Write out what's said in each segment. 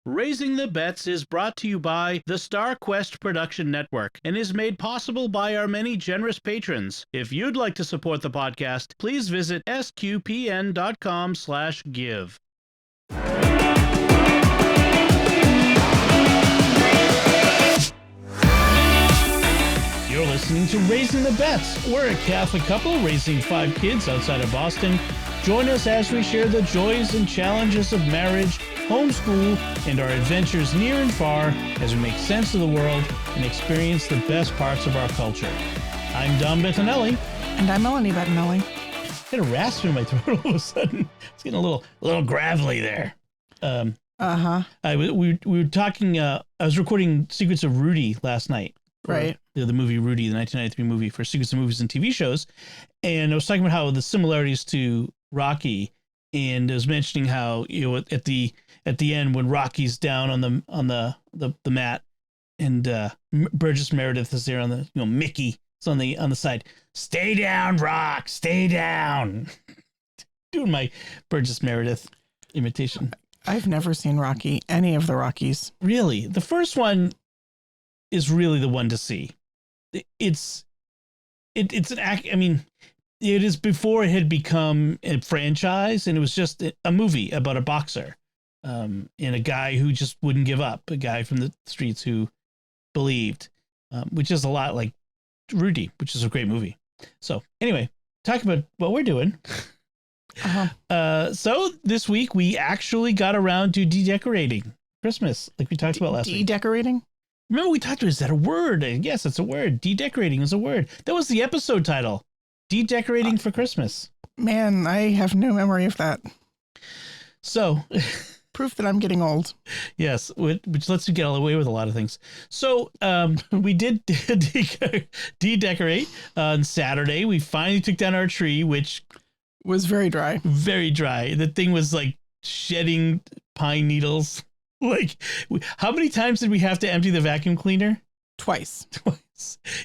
Raising the Bets is brought to you by the Star Quest Production Network and is made possible by our many generous patrons. If you'd like to support the podcast, please visit sqpn.com/give. You're listening to Raising the Bets. We're a Catholic couple raising 5 kids outside of Boston. Join us as we share the joys and challenges of marriage, homeschool, and our adventures near and far as we make sense of the world and experience the best parts of our culture. I'm Dom Bettinelli. And I'm Melanie Bettinelli. I got a rasp in my throat all of a sudden. It's getting a little gravelly there. We were talking, I was recording Secrets of Rudy last night. Right. The movie Rudy, the 1993 movie for Secrets of Movies and TV shows. And I was talking about how the similarities to Rocky, and I was mentioning how, you know, at the end when Rocky's down on the mat and Burgess Meredith is there on the, you know, Mickey is on the side. Stay down, Rock, stay down. Doing my Burgess Meredith imitation. I've never seen Rocky, any of the Rockies. Really? The first one is really the one to see. It's an act. I mean, it is before it had become a franchise, and it was just a movie about a boxer, and a guy who just wouldn't give up, a guy from the streets who believed, which is a lot like Rudy, which is a great movie. So anyway, talk about what we're doing. So this week we actually got around to decorating Christmas, like we talked about last week. Decorating? Remember we talked about, is that a word? Yes, it's a word. Decorating is a word. That was the episode title. Decorating for Christmas. Man, I have no memory of that. So proof that I'm getting old. Yes, which lets you get away with a lot of things. So we did decorate on Saturday. We finally took down our tree, which was very dry. Very dry. The thing was like shedding pine needles. Like, how many times did we have to empty the vacuum cleaner? Twice.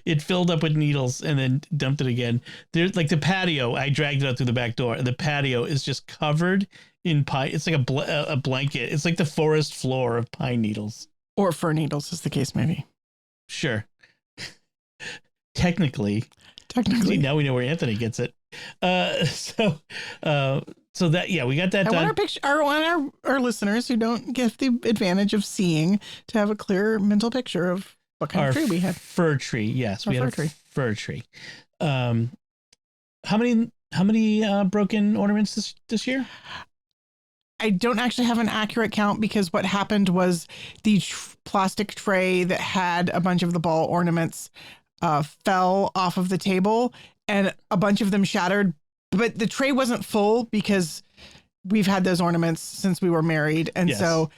It filled up with needles and then dumped it again. There's like the patio. I dragged it out through the back door, and the patio is just covered in pine. It's like a blanket. It's like the forest floor of pine needles. Or fir needles, as the case may be. Sure. Technically. Now we know where Anthony gets it. So that, yeah, we got that done. I want our listeners who don't get the advantage of seeing to have a clear mental picture of what kind of tree we had. Fir tree. Yes, we had a fir tree. How many broken ornaments this year? I don't actually have an accurate count, because what happened was the plastic tray that had a bunch of the ball ornaments fell off of the table, and a bunch of them shattered. But the tray wasn't full because we've had those ornaments since we were married. And yes. So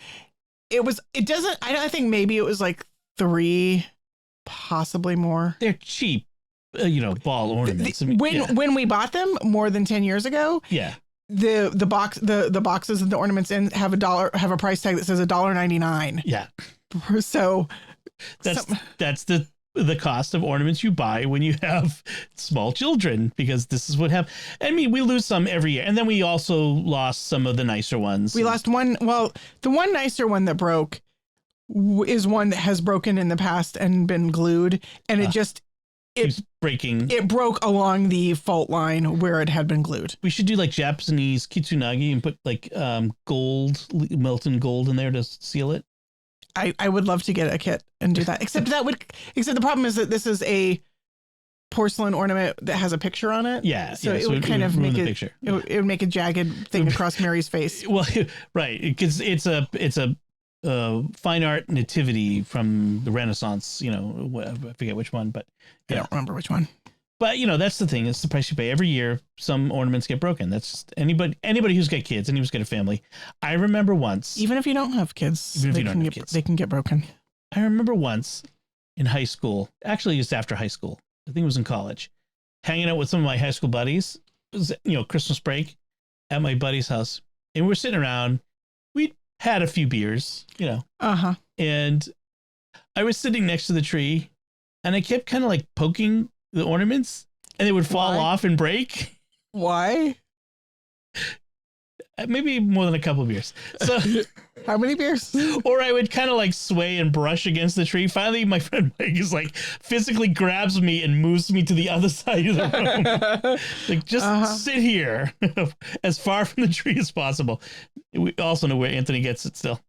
I think maybe it was like 3, possibly more. They're cheap, ball ornaments. When we bought them more than 10 years ago. Yeah. The boxes and the ornaments have a price tag that says $1.99. Yeah. So that's the cost of ornaments you buy when you have small children, because this is what happens. I mean, we lose some every year. And then we also lost some of the nicer ones. We lost one. Well, the one nicer one that broke is one that has broken in the past and been glued. And it keeps breaking. It broke along the fault line where it had been glued. We should do like Japanese kitsunagi and put like molten gold in there to seal it. I would love to get a kit and do that. Except the problem is that this is a porcelain ornament that has a picture on it. Yeah. So it would kind of make the picture. It would make a jagged thing across Mary's face. Well, right. Because it's a fine art nativity from the Renaissance. I forget which one, but yeah. I don't remember which one. But that's the thing. It's the price you pay. Every year, some ornaments get broken. That's just anybody who's got kids, anybody who's got a family. I remember once. Even if you don't have kids, they can get broken. I remember once in high school, actually just after high school, I think it was in college, hanging out with some of my high school buddies. It was, Christmas break at my buddy's house. And we're sitting around. We'd had a few beers, And I was sitting next to the tree, and I kept kind of like poking the ornaments, and they would fall off and break. Why? maybe more than a couple of beers. So, How many beers? or I would kind of like sway and brush against the tree. Finally, my friend Mike is like physically grabs me and moves me to the other side of the room. Like, just sit here as far from the tree as possible. We also know where Anthony gets it still.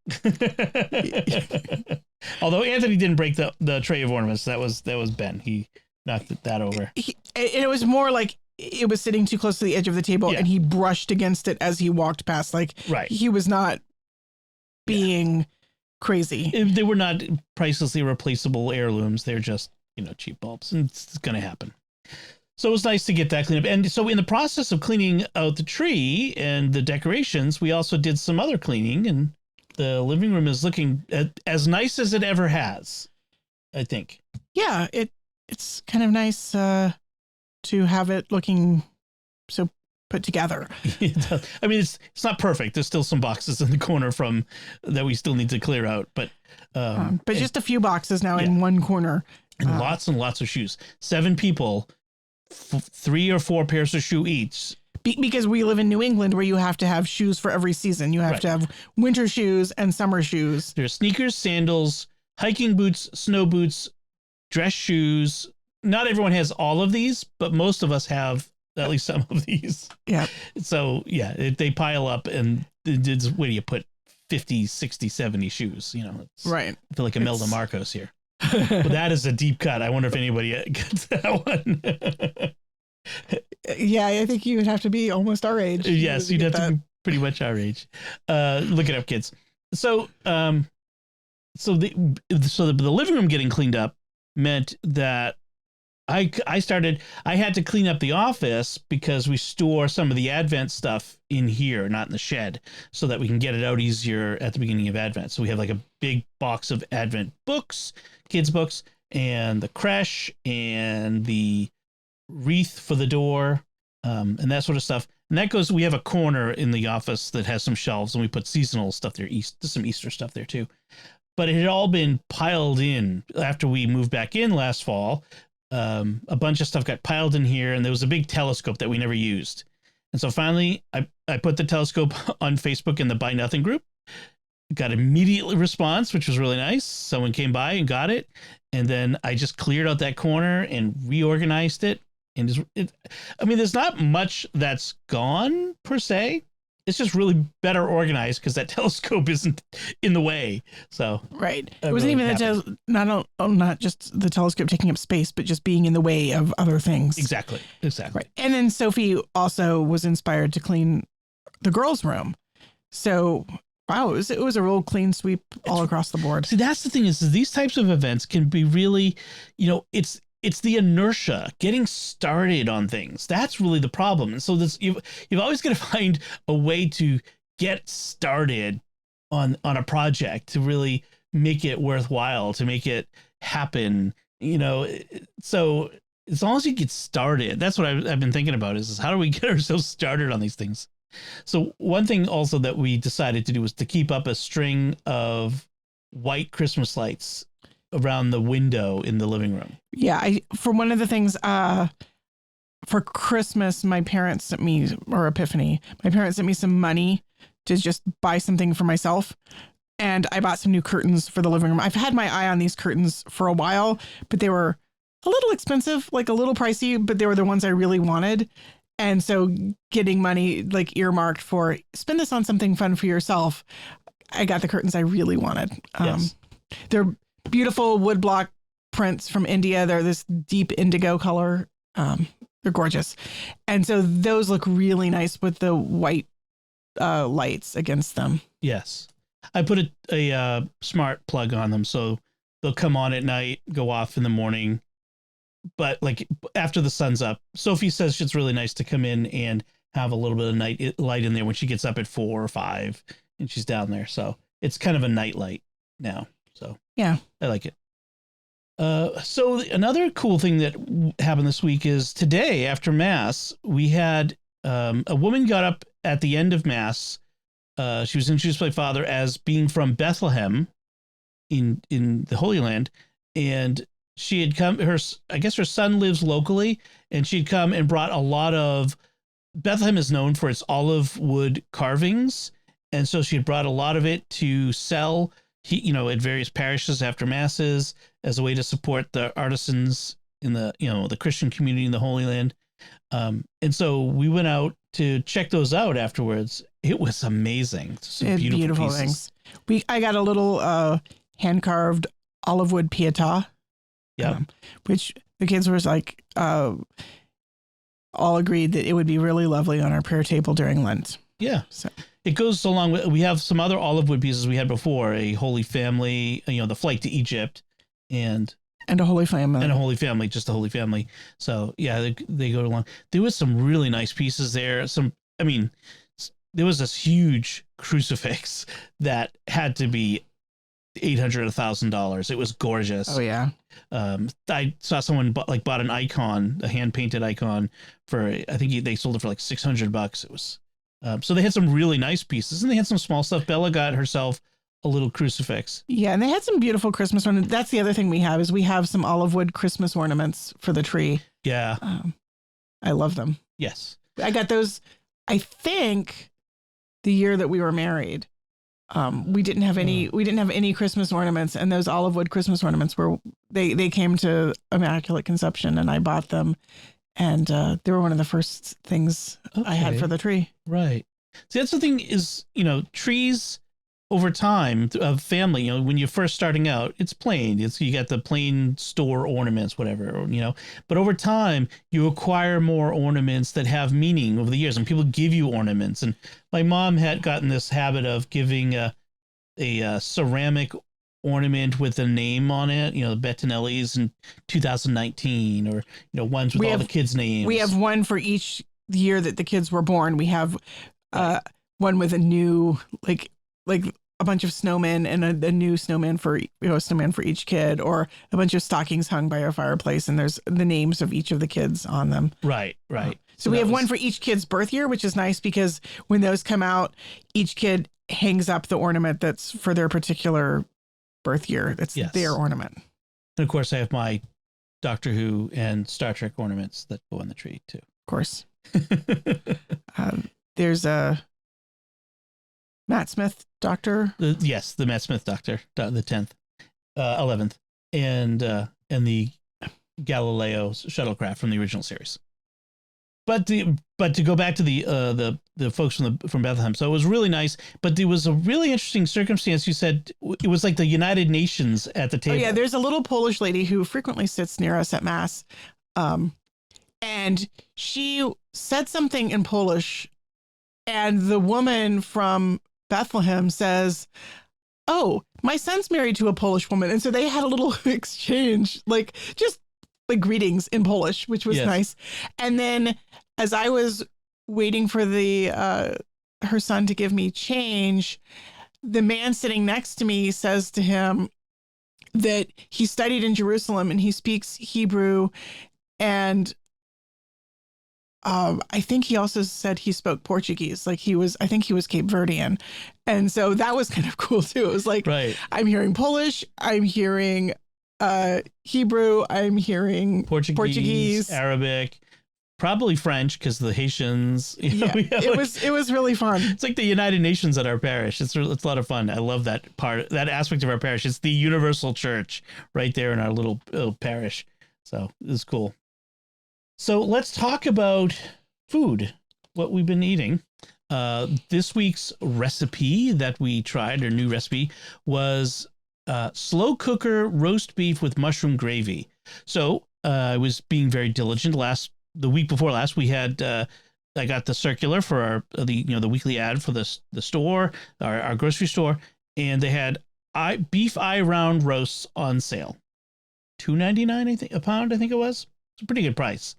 Although Anthony didn't break the tray of ornaments. That was Ben. He knocked that over. It was more like it was sitting too close to the edge of the table, and he brushed against it as he walked past. Like, he was not being crazy. They were not pricelessly replaceable heirlooms. They're just, cheap bulbs, and it's going to happen. So it was nice to get that cleaned up. And so in the process of cleaning out the tree and the decorations, we also did some other cleaning, and the living room is looking as nice as it ever has, I think. Yeah, it's kind of nice to have it looking so put together. I mean, it's not perfect. There's still some boxes in the corner that we still need to clear out, but just a few boxes now in one corner. And lots of shoes. 7 people, 3 or 4 pairs of shoe each. Because we live in New England, where you have to have shoes for every season. You have to have winter shoes and summer shoes. There's sneakers, sandals, hiking boots, snow boots, dress shoes. Not everyone has all of these, but most of us have at least some of these. Yeah. So, they pile up, and where do you put 50, 60, 70 shoes? Right. I feel like Imelda Marcos here. Well, that is a deep cut. I wonder if anybody gets that one. Yeah, I think you would have to be almost our age. Yes, you'd have to be pretty much our age. Look it up, kids. So, the living room getting cleaned up meant that I had to clean up the office, because we store some of the Advent stuff in here, not in the shed, so that we can get it out easier at the beginning of Advent. So we have like a big box of Advent books, kids books, and the creche, and the wreath for the door, and that sort of stuff. And that goes, we have a corner in the office that has some shelves, and we put seasonal stuff there. There's some Easter stuff there too. But it had all been piled in after we moved back in last fall. A bunch of stuff got piled in here, and there was a big telescope that we never used. And so finally, I put the telescope on Facebook in the Buy Nothing group. Got immediate response, which was really nice. Someone came by and got it. And then I just cleared out that corner and reorganized it. And there's not much that's gone per se. It's just really better organized because that telescope isn't in the way. So right, it wasn't really even not just the telescope taking up space, but just being in the way of other things. Exactly. Right, and then Sophie also was inspired to clean the girls' room. So wow, it was a real clean sweep all across the board. See, that's the thing is these types of events can be really, it's the inertia getting started on things. That's really the problem. And so you've always got to find a way to get started on a project to really make it worthwhile, to make it happen, so as long as you get started, that's what I've been thinking about is how do we get ourselves started on these things? So one thing also that we decided to do was to keep up a string of white Christmas lights around the window in the living room. Yeah, for one of the things for Christmas, my parents sent me, or Epiphany, my parents sent me some money to just buy something for myself. And I bought some new curtains for the living room. I've had my eye on these curtains for a while, but they were a little expensive, like a little pricey, but they were the ones I really wanted. And so getting money like earmarked for spend this on something fun for yourself, I got the curtains I really wanted. Yes. They're beautiful woodblock prints from India. They're this deep indigo color. They're gorgeous. And so those look really nice with the white lights against them. Yes. I put a smart plug on them, so they'll come on at night, go off in the morning. But like after the sun's up, Sophie says it's really nice to come in and have a little bit of night light in there when she gets up at 4 or 5 and she's down there. So it's kind of a night light now. So yeah, I like it. So another cool thing that happened this week is today after Mass, we had a woman got up at the end of Mass. She was introduced by Father as being from Bethlehem in the Holy Land, and she had come. I guess her son lives locally, and she'd come and brought a lot of Bethlehem is known for its olive wood carvings, and so she had brought a lot of it to sell, at various parishes after masses as a way to support the artisans in the the Christian community in the Holy Land. And so we went out to check those out afterwards. It was amazing. Some beautiful pieces. Things. I got a little hand carved olive wood pietà. Yeah, which the kids were like all agreed that it would be really lovely on our prayer table during Lent. Yeah. So it goes along with, we have some other olive wood pieces we had before, a Holy Family, the flight to Egypt, and a Holy Family. And a Holy Family, just a Holy Family. So yeah, they go along. There was some really nice pieces there. There was this huge crucifix that had to be $800-$1,000. It was gorgeous. Oh yeah. I saw someone bought an icon, a hand painted icon for, I think they sold it for like $600. It was, so they had some really nice pieces, and they had some small stuff. Bella got herself a little crucifix. Yeah, and they had some beautiful Christmas ornaments. That's the other thing we have, is we have some olive wood Christmas ornaments for the tree. Yeah. I love them. Yes. I got those, I think, the year that we were married. We didn't have any Christmas ornaments, and those olive wood Christmas ornaments they came to Immaculate Conception, and I bought them, and they were one of the first things I had for the tree. Right. See, that's the thing is, trees over time of family, when you're first starting out, it's plain. You got the plain store ornaments, whatever, but over time you acquire more ornaments that have meaning over the years, and people give you ornaments. And my mom had gotten this habit of giving a ceramic ornament with a name on it, the Bettinelli's in 2019, or, ones with all the kids' names. We have one for each year that the kids were born. We have one with a new, like a bunch of snowmen, and a new snowman for each kid, or a bunch of stockings hung by our fireplace, and there's the names of each of the kids on them. Right. So we have one for each kid's birth year, which is nice, because when those come out, each kid hangs up the ornament that's for their particular birth year. That's their ornament. And of course I have my Doctor Who and Star Trek ornaments that go on the tree too. Of course. There's a Matt Smith Doctor. The Matt Smith Doctor, the 10th, 11th, and the Galileo shuttlecraft from the original series. But to go back to the folks from Bethlehem, so it was really nice. But there was a really interesting circumstance. You said it was like the United Nations at the table. Oh yeah, there's a little Polish lady who frequently sits near us at Mass, and she said something in Polish, and the woman from Bethlehem says, "Oh, my son's married to a Polish woman," and so they had a little exchange, just greetings in Polish, which was nice. And then, as I was waiting for her son to give me change, the man sitting next to me says to him that he studied in Jerusalem and he speaks Hebrew, and I think he also said he spoke Portuguese. I think he was Cape Verdean. And so that was kind of cool too. It was like, right. I'm hearing Polish, I'm hearing Hebrew, I'm hearing Portuguese, Arabic, probably French, because the Haitians. It was really fun. It's like the United Nations at our parish. It's a lot of fun. I love that aspect of our parish. It's the universal church right there in our little parish. So it's cool. So let's talk about food, what we've been eating. This week's recipe that we tried, or new recipe, was slow cooker roast beef with mushroom gravy. So I was being very diligent. The week before last, we had I got the circular for the weekly ad for the store, our grocery store, and they had beef eye round roasts on sale, $2.99 a pound. I think it was. It's a pretty good price.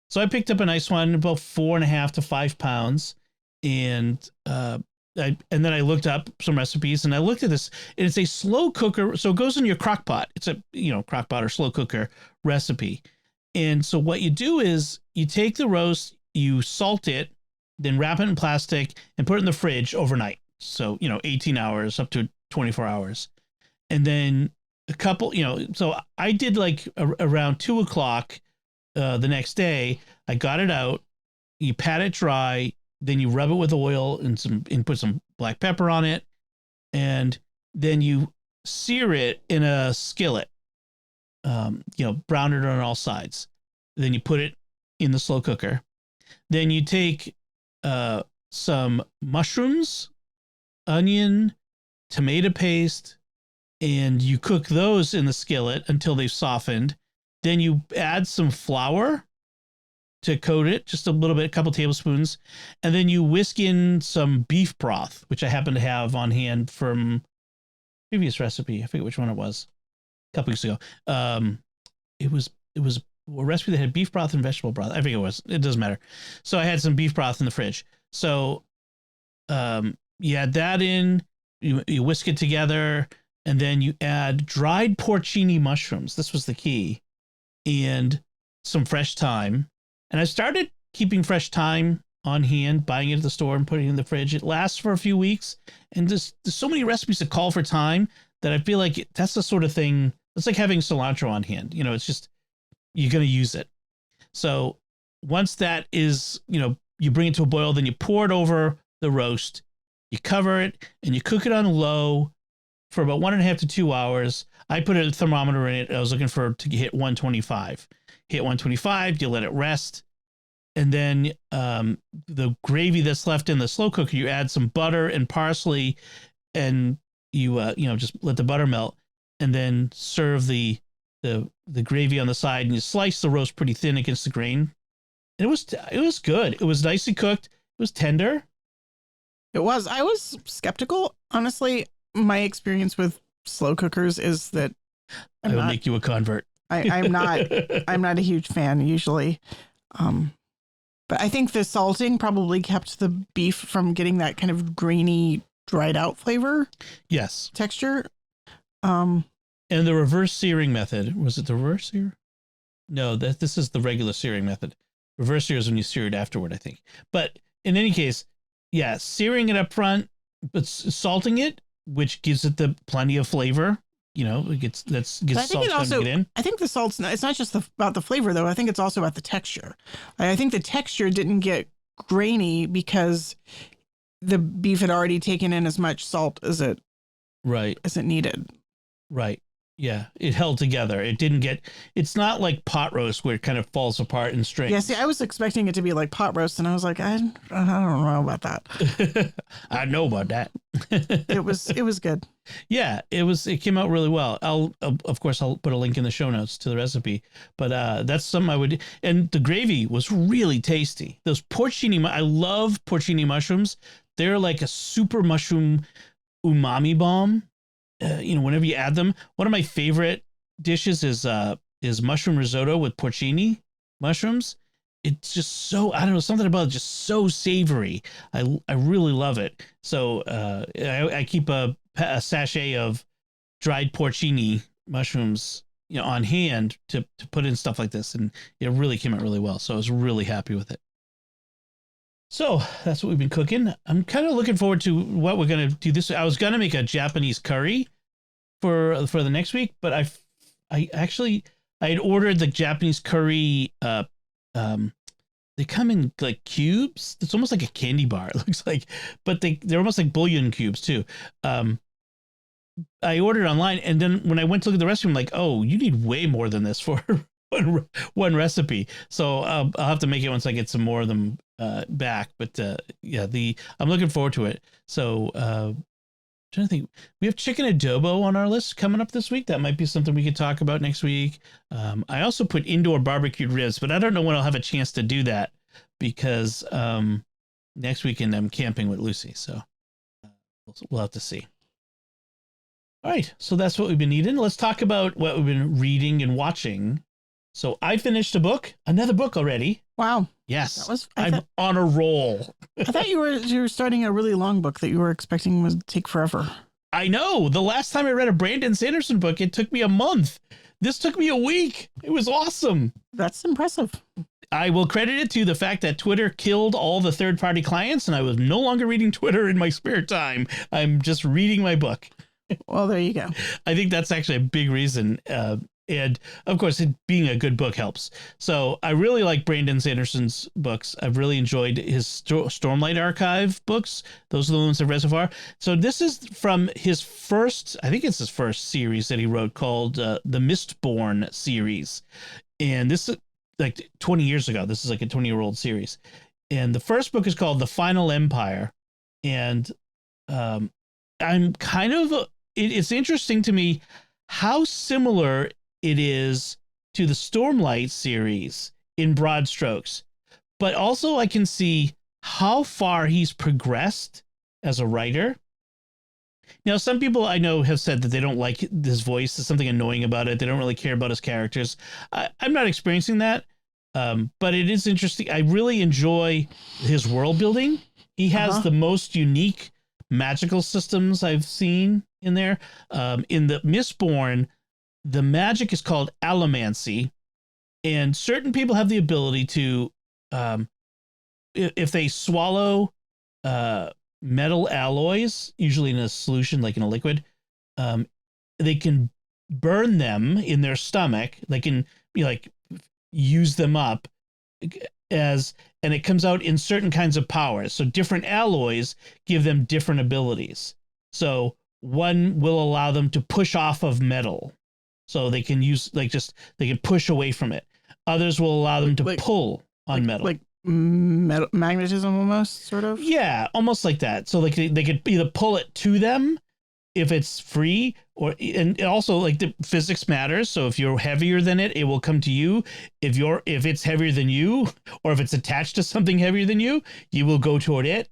So I picked up a nice one, about 4.5 to 5 pounds, and then I looked up some recipes, and I looked at this, and it's a slow cooker, so it goes in your crock pot. It's a crock pot or slow cooker recipe, and so what you do is you take the roast, you salt it, then wrap it in plastic and put it in the fridge overnight. So 18 hours up to 24 hours, and then a couple. So I did around 2:00. The next day, I got it out, you pat it dry, then you rub it with oil and put some black pepper on it, and then you sear it in a skillet. Brown it on all sides. Then you put it in the slow cooker. Then you take some mushrooms, onion, tomato paste, and you cook those in the skillet until they've softened. Then you add some flour to coat it, just a little bit, a couple tablespoons. And then you whisk in some beef broth, which I happen to have on hand from previous recipe. I forget which one it was. A couple weeks ago. It was a recipe that had beef broth and vegetable broth. I forget what it was. It doesn't matter. So I had some beef broth in the fridge. So you add that in, you whisk it together, and then you add dried porcini mushrooms. This was the key. And some fresh thyme. And I started keeping fresh thyme on hand, buying it at the store and putting it in the fridge. It lasts for a few weeks. And there's so many recipes that call for thyme that I feel like that's the sort of thing. It's like having cilantro on hand. It's just, you're going to use it. So once that is, you bring it to a boil, then you pour it over the roast, you cover it, and you cook it on low for about 1.5 to 2 hours. I put a thermometer in it. I was looking to hit 125. Hit 125, you let it rest. And then the gravy that's left in the slow cooker, you add some butter and parsley, and you just let the butter melt, and then serve the gravy on the side, and you slice the roast pretty thin against the grain. And it was good. It was nicely cooked. It was tender. It was. I was skeptical, honestly. My experience with slow cookers is that I will make you a convert. I'm not a huge fan usually. But I think the salting probably kept the beef from getting that kind of grainy, dried out flavor. Yes. Texture. And the reverse searing method, was it the reverse sear? No, this is the regular searing method. Reverse sear is when you sear it afterward, I think. But in any case, yeah, searing it up front, but salting it, which gives it the plenty of flavor. It gets salt to get in. I think the salt's it's not just about the flavor though. I think it's also about the texture. I think the texture didn't get grainy because the beef had already taken in as much salt as it needed. Right. Yeah, it held together. It's not like pot roast where it kind of falls apart in strings. Yeah, see, I was expecting it to be like pot roast, and I was like, I don't know about that. I know about that. It was good. Yeah, it came out really well. I'll put a link in the show notes to the recipe, but that's something I would, and the gravy was really tasty. Those porcini, I love porcini mushrooms. They're like a super mushroom umami bomb. Whenever you add them, one of my favorite dishes is mushroom risotto with porcini mushrooms. It's just so, I don't know, something about it just so savory. I really love it. So I keep a sachet of dried porcini mushrooms on hand to put in stuff like this, and it really came out really well. So I was really happy with it. So that's what we've been cooking. I'm kind of looking forward to what we're going to do this. I was going to make a Japanese curry for the next week, but I had ordered the Japanese curry. They come in like cubes. It's almost like a candy bar. It looks like, but they're almost like bouillon cubes too. I ordered online, and then when I went to look at the recipe, I'm like, oh, you need way more than this for one recipe. So I'll have to make it once I get some more of them back. But I'm looking forward to it. So trying to think, we have chicken adobo on our list coming up this week. That might be something we could talk about next week. I also put indoor barbecued ribs, but I don't know when I'll have a chance to do that because next weekend I'm camping with Lucy. So we'll have to see. All right. So that's what we've been eating. Let's talk about what we've been reading and watching. So I finished another book already. Wow. Yes. I'm on a roll. I thought you were starting a really long book that you were expecting would take forever. I know. The last time I read a Brandon Sanderson book, it took me a month. This took me a week. It was awesome. That's impressive. I will credit it to the fact that Twitter killed all the third-party clients, and I was no longer reading Twitter in my spare time. I'm just reading my book. Well, there you go. I think that's actually a big reason. And of course, being a good book helps. So I really like Brandon Sanderson's books. I've really enjoyed his Stormlight Archive books. Those are the ones I've read so far. So this is from his first, I think it's his first series that he wrote called the Mistborn series. And this is like 20 years ago. This is like a 20-year-old series. And the first book is called The Final Empire. And I'm kind of, it's interesting to me how similar it is to the Stormlight series in broad strokes, but also I can see how far he's progressed as a writer. Now, some people I know have said that they don't like his voice. There's something annoying about it. They don't really care about his characters. I'm not experiencing that, but it is interesting. I really enjoy his world building. He has the most unique magical systems I've seen in there. In the Mistborn, the magic is called allomancy, and certain people have the ability to, if they swallow metal alloys, usually in a solution, like in a liquid, they can burn them in their stomach. They can like use them up and it comes out in certain kinds of powers. So different alloys give them different abilities. So one will allow them to push off of metal. So they can use they can push away from it. Others will allow them to pull on metal. Like magnetism almost, sort of? Yeah, almost like that. So like they could either pull it to them if it's free, and also like the physics matters. So if you're heavier than it, it will come to you. If it's heavier than you, or if it's attached to something heavier than you, you will go toward it.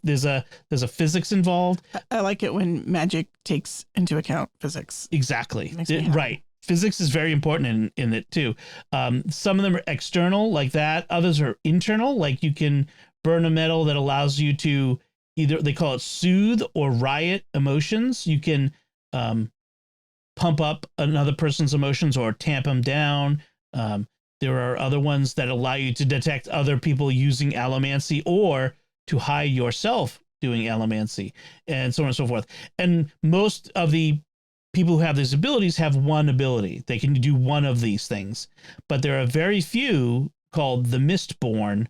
There's a physics involved. I like it when magic takes into account physics. Exactly. Right. Physics is very important in it too. Some of them are external like that. Others are internal. Like you can burn a metal that allows you to either, they call it soothe or riot emotions. You can pump up another person's emotions or tamp them down. There are other ones that allow you to detect other people using allomancy or to hide yourself doing allomancy, and so on and so forth. And most of the people who have these abilities have one ability. They can do one of these things, but there are very few called the Mistborn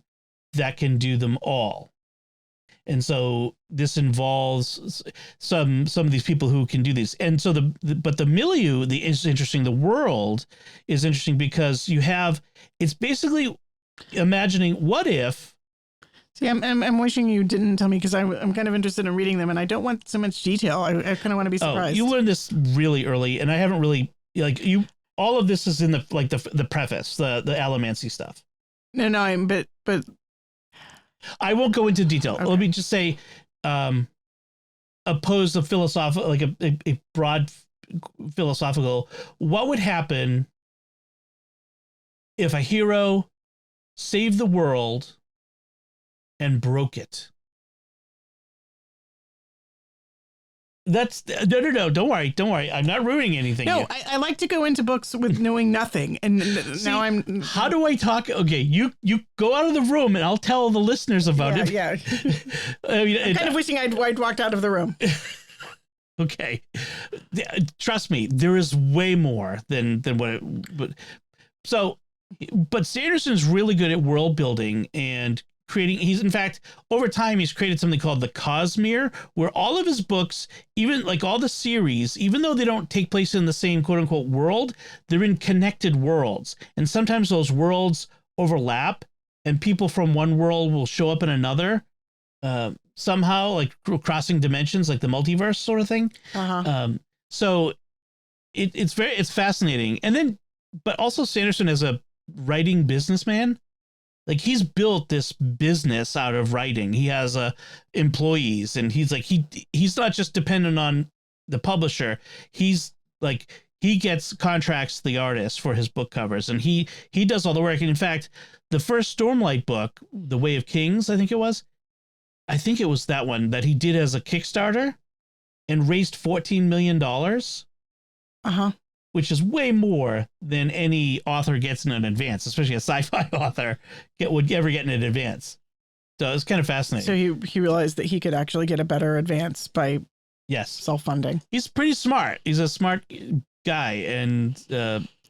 that can do them all. And so this involves some of these people who can do these. And so but the milieu is interesting. The world is interesting because it's basically imagining what if. See, I'm wishing you didn't tell me, because I'm kind of interested in reading them, and I don't want so much detail. I kind of want to be surprised. You learned this really early, and I haven't really all of this is in the preface, the allomancy stuff. No, but I won't go into detail. Okay. Let me just say, oppose the philosophical, like a broad philosophical. What would happen if a hero saved the world and broke it? That's no. Don't worry. I'm not ruining anything. No, I like to go into books with knowing nothing, and See, now I'm. How do I talk? Okay, you go out of the room, and I'll tell the listeners about it. Yeah. I mean, I'm kind of wishing I'd walked out of the room. Okay, trust me, there is way more than what it. But Sanderson's really good at world building and creating. In fact, over time, he's created something called the Cosmere, where all of his books, even like all the series, even though they don't take place in the same quote unquote world, they're in connected worlds. And sometimes those worlds overlap, and people from one world will show up in another, somehow, like crossing dimensions, like the multiverse sort of thing. So it's fascinating. And then, but also Sanderson as a writing businessman, like he's built this business out of writing. He has employees, and he's like he's not just dependent on the publisher. He's like he gets contracts the artist for his book covers, and he does all the work. And in fact, the first Stormlight book, The Way of Kings, I think it was that one that he did as a Kickstarter and raised $14 million. Which is way more than any author gets in an advance, especially a sci-fi author would ever get in an advance. So it's kind of fascinating. So he realized that he could actually get a better advance by yes self-funding. He's pretty smart. He's a smart guy, and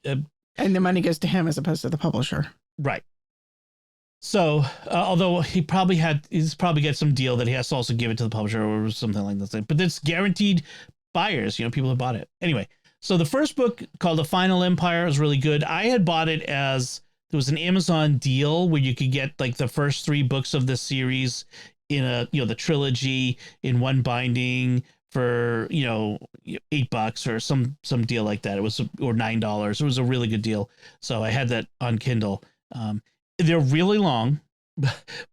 And the money goes to him as opposed to the publisher. Right. So, although he's probably get some deal that he has to also give it to the publisher or something like that. But it's guaranteed buyers, people have bought it. Anyway, so the first book called The Final Empire is really good. I had bought it as there was an Amazon deal where you could get like the first 3 books of the series in the trilogy in one binding for, $8 or some deal like that. It was, or $9. It was a really good deal. So I had that on Kindle. They're really long,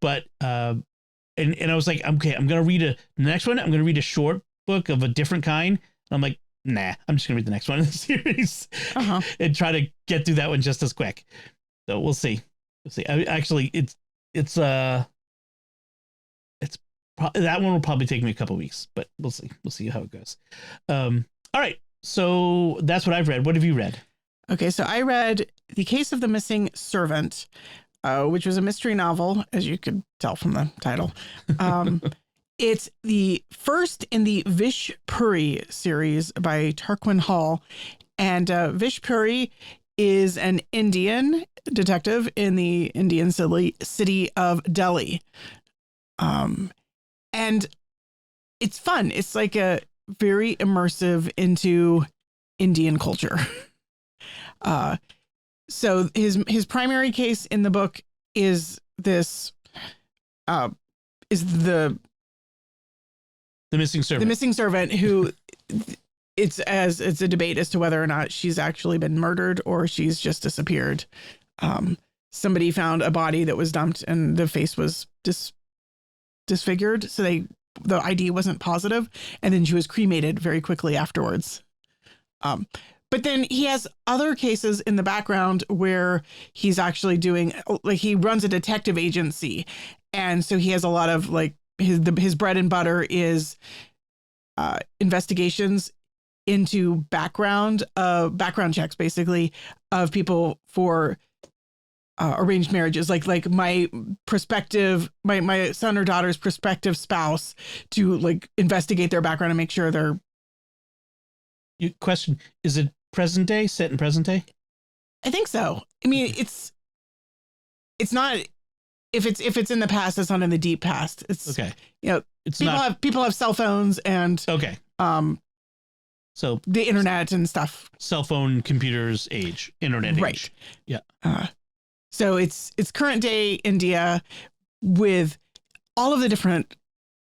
but, and I was like, okay, I'm going to read the next one. I'm going to read a short book of a different kind. And I'm like, nah, I'm just gonna read the next one in the series and try to get through that one just as quick. So we'll see. That one will probably take me a couple of weeks, but we'll see. We'll see how it goes. All right. So that's what I've read. What have you read? Okay. So I read The Case of the Missing Servant, which was a mystery novel, as you could tell from the title. It's the first in the Vish Puri series by Tarquin Hall. And Vish Puri is an Indian detective in the Indian city of Delhi. And it's fun. It's like a very immersive into Indian culture. So his primary case in the book is this, The Missing Servant. The Missing Servant, who it's a debate as to whether or not she's actually been murdered or she's just disappeared. Somebody found a body that was dumped and the face was disfigured, so the ID wasn't positive, and then she was cremated very quickly afterwards. But then he has other cases in the background where he's actually doing, like, he runs a detective agency, and so he has a lot of like his bread and butter is investigations into background checks, basically, of people for arranged marriages, like my son or daughter's prospective spouse, to like investigate their background and make sure they're. Question: is it present day? Set in present day? I think so. I mean, it's not. If it's in the past, it's not in the deep past. It's okay. It's people have cell phones and okay. So the internet and stuff. Cell phone, computers, age, internet age. Right. Yeah. So it's current day India with all of the different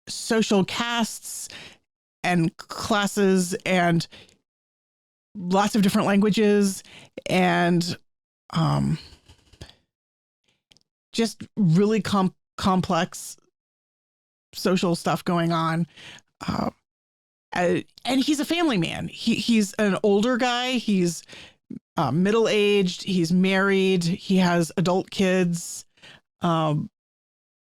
social castes and classes and lots of different languages and just really complex social stuff going on. And he's a family man. He's an older guy. He's middle-aged. He's married. He has adult kids. And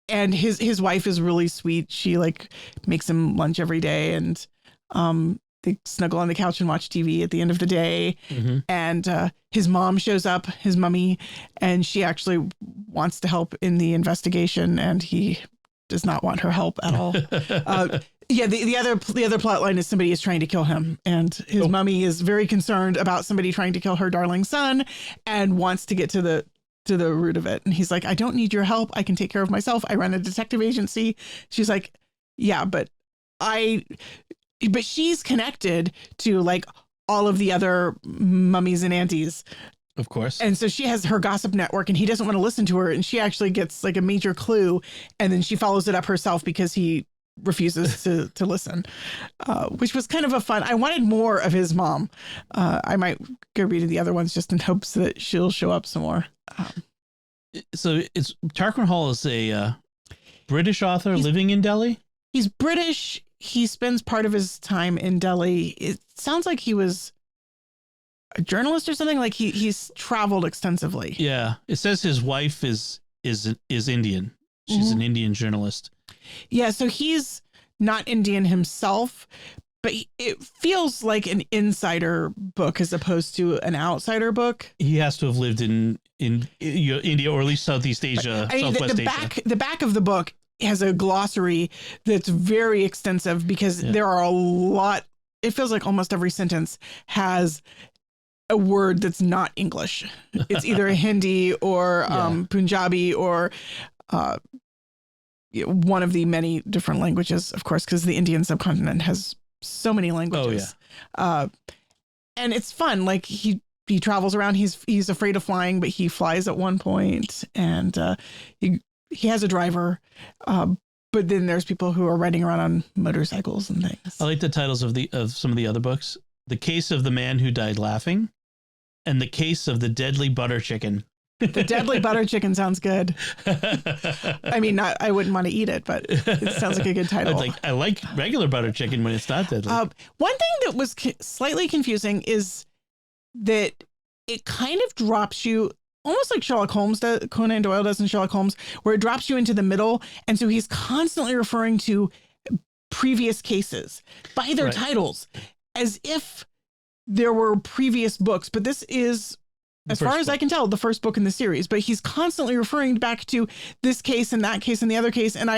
his wife is really sweet. She like makes him lunch every day, and they snuggle on the couch and watch TV at the end of the day. Mm-hmm. And his mom shows up, his mummy, and she actually wants to help in the investigation, and he does not want her help at all. The other plot line is somebody is trying to kill him, and his mummy is very concerned about somebody trying to kill her darling son and wants to get to the root of it. And he's like, I don't need your help. I can take care of myself. I run a detective agency. She's like, yeah, but she's connected to like all of the other mummies and aunties. Of course. And so she has her gossip network, and he doesn't want to listen to her. And she actually gets like a major clue, and then she follows it up herself because he refuses to listen, which was kind of a fun. I wanted more of his mom. I might go read the other ones just in hopes that she'll show up some more. So it's Tarquin Hall is a British author living in Delhi. He's British. He spends part of his time in Delhi. It sounds like he was a journalist or something. Like he's traveled extensively. Yeah, it says his wife is Indian. She's an Indian journalist. Yeah, so he's not Indian himself, but it feels like an insider book as opposed to an outsider book. He has to have lived in India, or at least Southeast Asia, Southwest Asia. The back of the book has a glossary that's very extensive because there are a lot. It feels like almost every sentence has a word that's not English. It's either Hindi or Punjabi or one of the many different languages, of course, because the Indian subcontinent has so many languages. Oh, yeah. And it's fun. Like he travels around. He's afraid of flying, but he flies at one point, and he has a driver. But then there's people who are riding around on motorcycles and things. I like the titles of some of the other books. The Case of the Man Who Died Laughing, and The Case of the Deadly Butter Chicken. The Deadly Butter Chicken sounds good. I mean, I wouldn't want to eat it, but it sounds like a good title. I like regular butter chicken when it's not deadly. One thing that was slightly confusing is that it kind of drops you almost like Sherlock Holmes does, Conan Doyle does in Sherlock Holmes, where it drops you into the middle. And so he's constantly referring to previous cases by their titles as if there were previous books. But this is, as far as I can tell, the first book in the series. But he's constantly referring back to this case and that case and the other case. And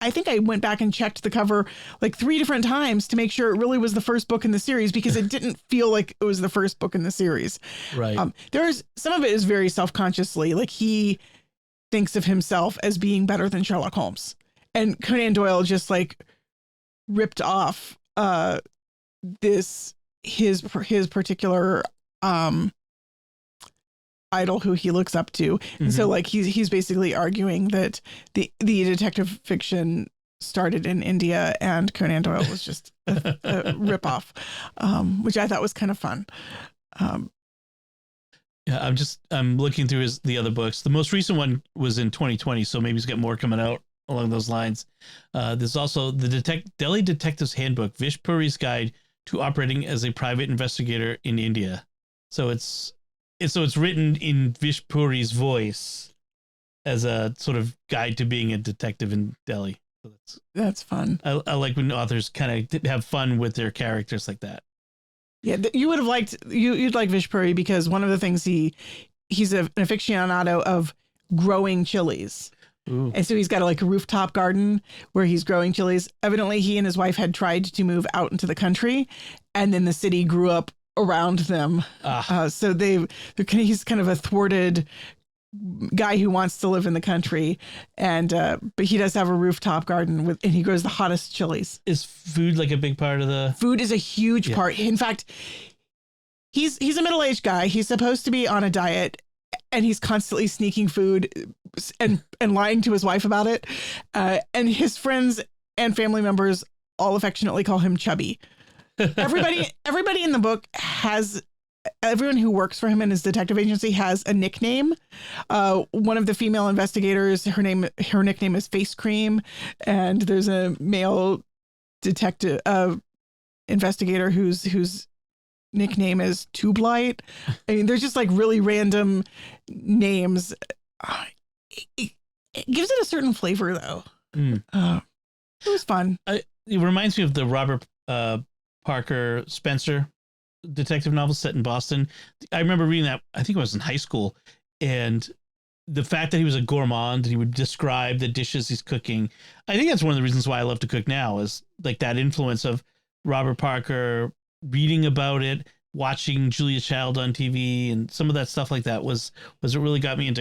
I think I went back and checked the cover like 3 different times to make sure it really was the first book in the series, because it didn't feel like it was the first book in the series. Right. There's some of it is very self-consciously, like he thinks of himself as being better than Sherlock Holmes, and Conan Doyle just like ripped off his particular idol who he looks up to. And so like he's basically arguing that the detective fiction started in India and Conan Doyle was just a ripoff, which I thought was kind of fun. Yeah, I'm looking through the other books. The most recent one was in 2020, so maybe he's got more coming out along those lines. There's also the Delhi Detective's Handbook, Vish Puri's Guide to Operating as a Private Investigator in India. So it's written in Vish Puri's voice as a sort of guide to being a detective in Delhi. So that's fun. I like when authors kind of have fun with their characters like that. Yeah, you would have liked you'd like Vish Puri because one of the things he's an aficionado of growing chilies. Ooh. And so he's got a rooftop garden where he's growing chilies. Evidently, he and his wife had tried to move out into the country, and then the city grew up around them. So he's kind of a thwarted guy who wants to live in the country, and but he does have a rooftop garden and he grows the hottest chilies. Is food like a big part of the food is a huge part. In fact, he's a middle-aged guy. He's supposed to be on a diet, and he's constantly sneaking food and lying to his wife about it. And his friends and family members all affectionately call him Chubby. Everybody in the book everyone who works for him in his detective agency has a nickname. One of the female investigators, her nickname is Face Cream, and there's a male detective investigator whose nickname is Tube Light. I mean, there's just like really random names. It gives it a certain flavor, though. It was fun. It reminds me of the Robert Parker Spencer detective novel set in Boston. I remember reading that, I think I was in high school, and the fact that he was a gourmand and he would describe the dishes he's cooking. I think that's one of the reasons why I love to cook now, is like that influence of Robert Parker, reading about it, watching Julia Child on TV, and some of that stuff like that was what really got me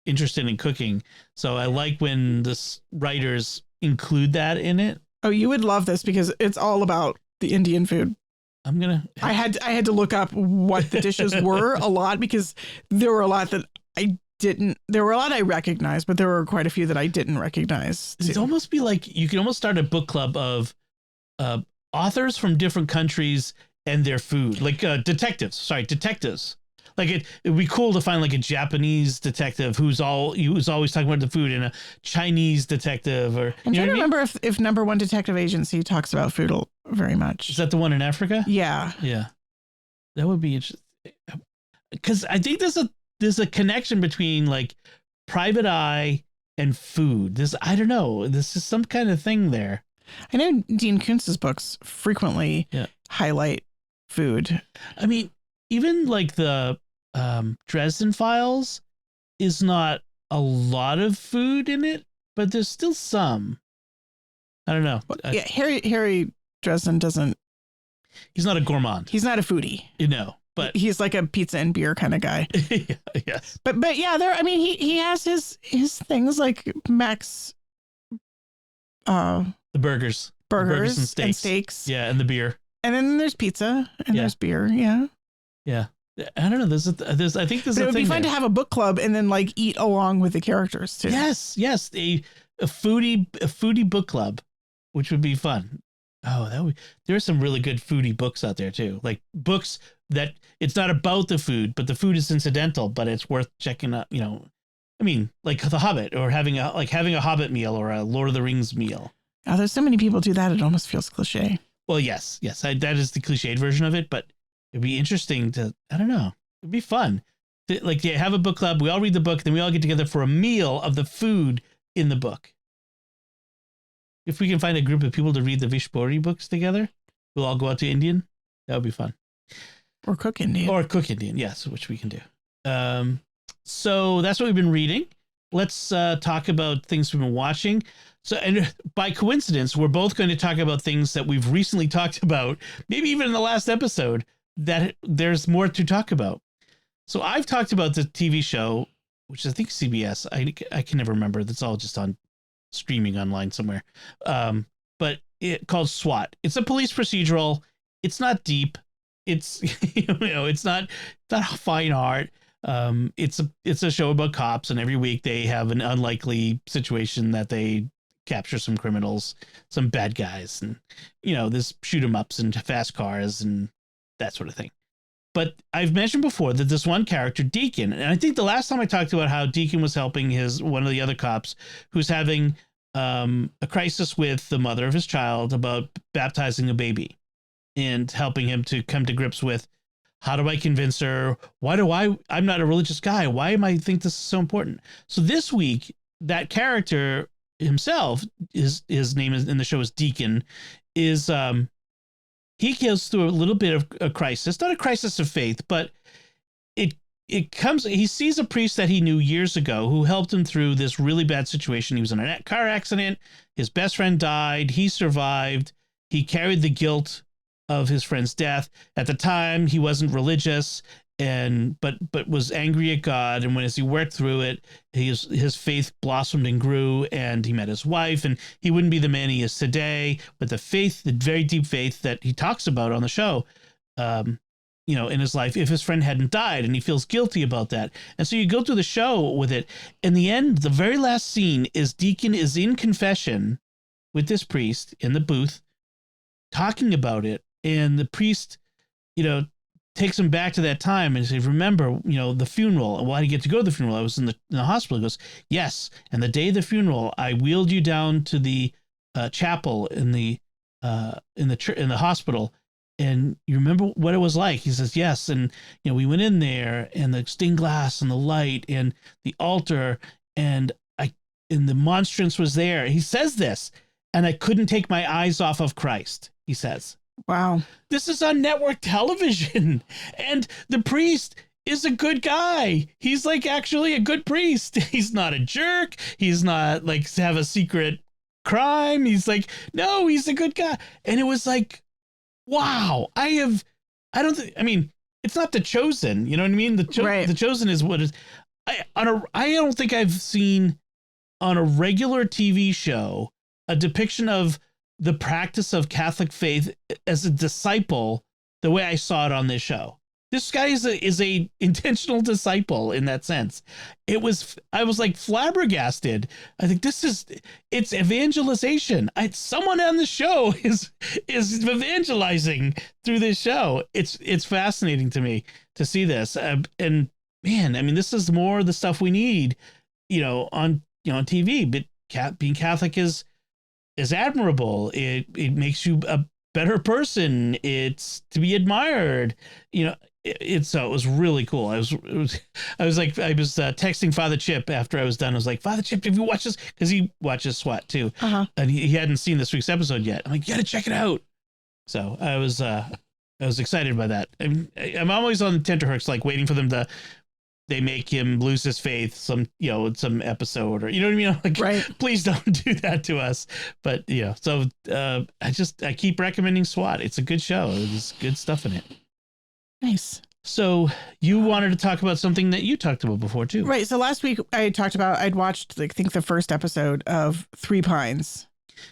interested in cooking. So I like when the writers include that in it. Oh, you would love this because it's all about the Indian food. I had to look up what the dishes were a lot, because there were a lot that there were a lot I recognized, but there were quite a few that I didn't recognize too. It'd almost be like you could almost start a book club of authors from different countries and their food, like detectives. Like it'd be cool to find like a Japanese detective who's always talking about the food, and a Chinese detective, or I'm trying to remember if Number One Detective Agency talks about food very much. Is that the one in Africa? Yeah. Yeah. That would be interesting, because I think there's a connection between like Private Eye and food. I don't know. This is some kind of thing there. I know Dean Koontz's books frequently highlight food. I mean, even like the Dresden Files is not a lot of food in it, but there's still some. I don't know. Harry Dresden doesn't. He's not a gourmand. He's not a foodie. You know. But he's like a pizza and beer kind of guy. yes. But yeah, there. I mean, he has his things like Max. The burgers And steaks. Yeah, and the beer. And then there's pizza and there's beer. Yeah. Yeah. I don't know. There's I think there's but a it would thing be fun there. to have a book club and then like eat along with the characters too. Yes. A foodie book club, which would be fun. Oh, there are some really good foodie books out there too. Like books that it's not about the food, but the food is incidental, but it's worth checking out, I mean, like The Hobbit or having a Hobbit meal or a Lord of the Rings meal. Oh, there's so many people do that. It almost feels cliche. Well, yes. That is the cliched version of it, but it'd be interesting I don't know. It'd be fun. Like, have a book club. We all read the book, then we all get together for a meal of the food in the book. If we can find a group of people to read the Vishpuri books together, we'll all go out to Indian. That would be fun. Or cook Indian. Yes, which we can do. So that's what we've been reading. Let's talk about things we've been watching. So, and by coincidence, we're both going to talk about things that we've recently talked about, maybe even in the last episode, that there's more to talk about. So I've talked about the TV show, which I think CBS. I can never remember. That's all just on streaming online somewhere. But it called SWAT. It's a police procedural. It's not deep. It's it's not fine art. It's a show about cops, and every week they have an unlikely situation that they capture some criminals, some bad guys, and there's shoot 'em ups and fast cars and that sort of thing. But I've mentioned before that this one character, Deacon, and I think the last time I talked about how Deacon was helping one of the other cops who's having a crisis with the mother of his child about baptizing a baby, and helping him to come to grips with, how do I convince her? I'm not a religious guy. Why am I think this is so important? So this week, that character himself, his name is in the show is Deacon, is he goes through a little bit of a crisis, not a crisis of faith, but it comes, he sees a priest that he knew years ago who helped him through this really bad situation. He was in a car accident. His best friend died. He survived. He carried the guilt of his friend's death. At the time, he wasn't religious but was angry at God. And as he worked through it, his faith blossomed and grew, and he met his wife, and he wouldn't be the man he is today. But the very deep faith that he talks about on the show, in his life, if his friend hadn't died, and he feels guilty about that. And so you go through the show with it. In the end, the very last scene is Deacon is in confession with this priest in the booth talking about it. And the priest, takes him back to that time and says, remember, the funeral. Well, I didn't get to go to the funeral. I was in the hospital. He goes, yes. And the day of the funeral, I wheeled you down to the chapel in the hospital. And you remember what it was like? He says, yes. And, we went in there, and the stained glass and the light and the altar, and the monstrance was there. He says this, and I couldn't take my eyes off of Christ, he says. Wow. This is on network television, and the priest is a good guy. He's like actually a good priest. He's not a jerk. He's not like have a secret crime. He's like, no, he's a good guy. And it was like, wow, it's not The Chosen. You know what I mean? The Chosen is what is, I don't think I've seen on a regular TV show a depiction of the practice of Catholic faith as a disciple the way I saw it on this show. This guy is a intentional disciple in that sense. I was like flabbergasted. I think it's evangelization. Someone on the show is evangelizing through this show. It's fascinating to me to see this. And man, this is more the stuff we need, on TV. But being Catholic is admirable. It makes you a better person. It's to be admired. It was really cool. I was texting Father Chip after I was done. I was like, Father Chip, have you watched this? Because he watches SWAT too, and he hadn't seen this week's episode yet. I'm like, you gotta check it out. So I was excited by that. I'm always on tenterhooks, like waiting for them to. They make him lose his faith some episode, or, you know what I mean? Like, right. Please don't do that to us. But so I keep recommending SWAT. It's a good show. There's good stuff in it. Nice. So you wanted to talk about something that you talked about before too. Right. So last week I'd watched, like, I think the first episode of Three Pines.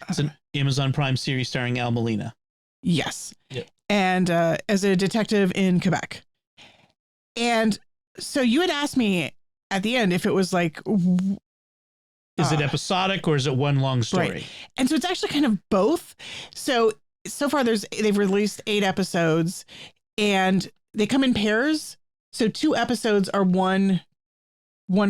It's an Amazon Prime series starring Al Molina. Yes. Yep. And as a detective in Quebec. And so you had asked me at the end if it was like, is it episodic or is it one long story? Right. And so it's actually kind of both. So far they've released 8 episodes and they come in pairs. So 2 episodes are one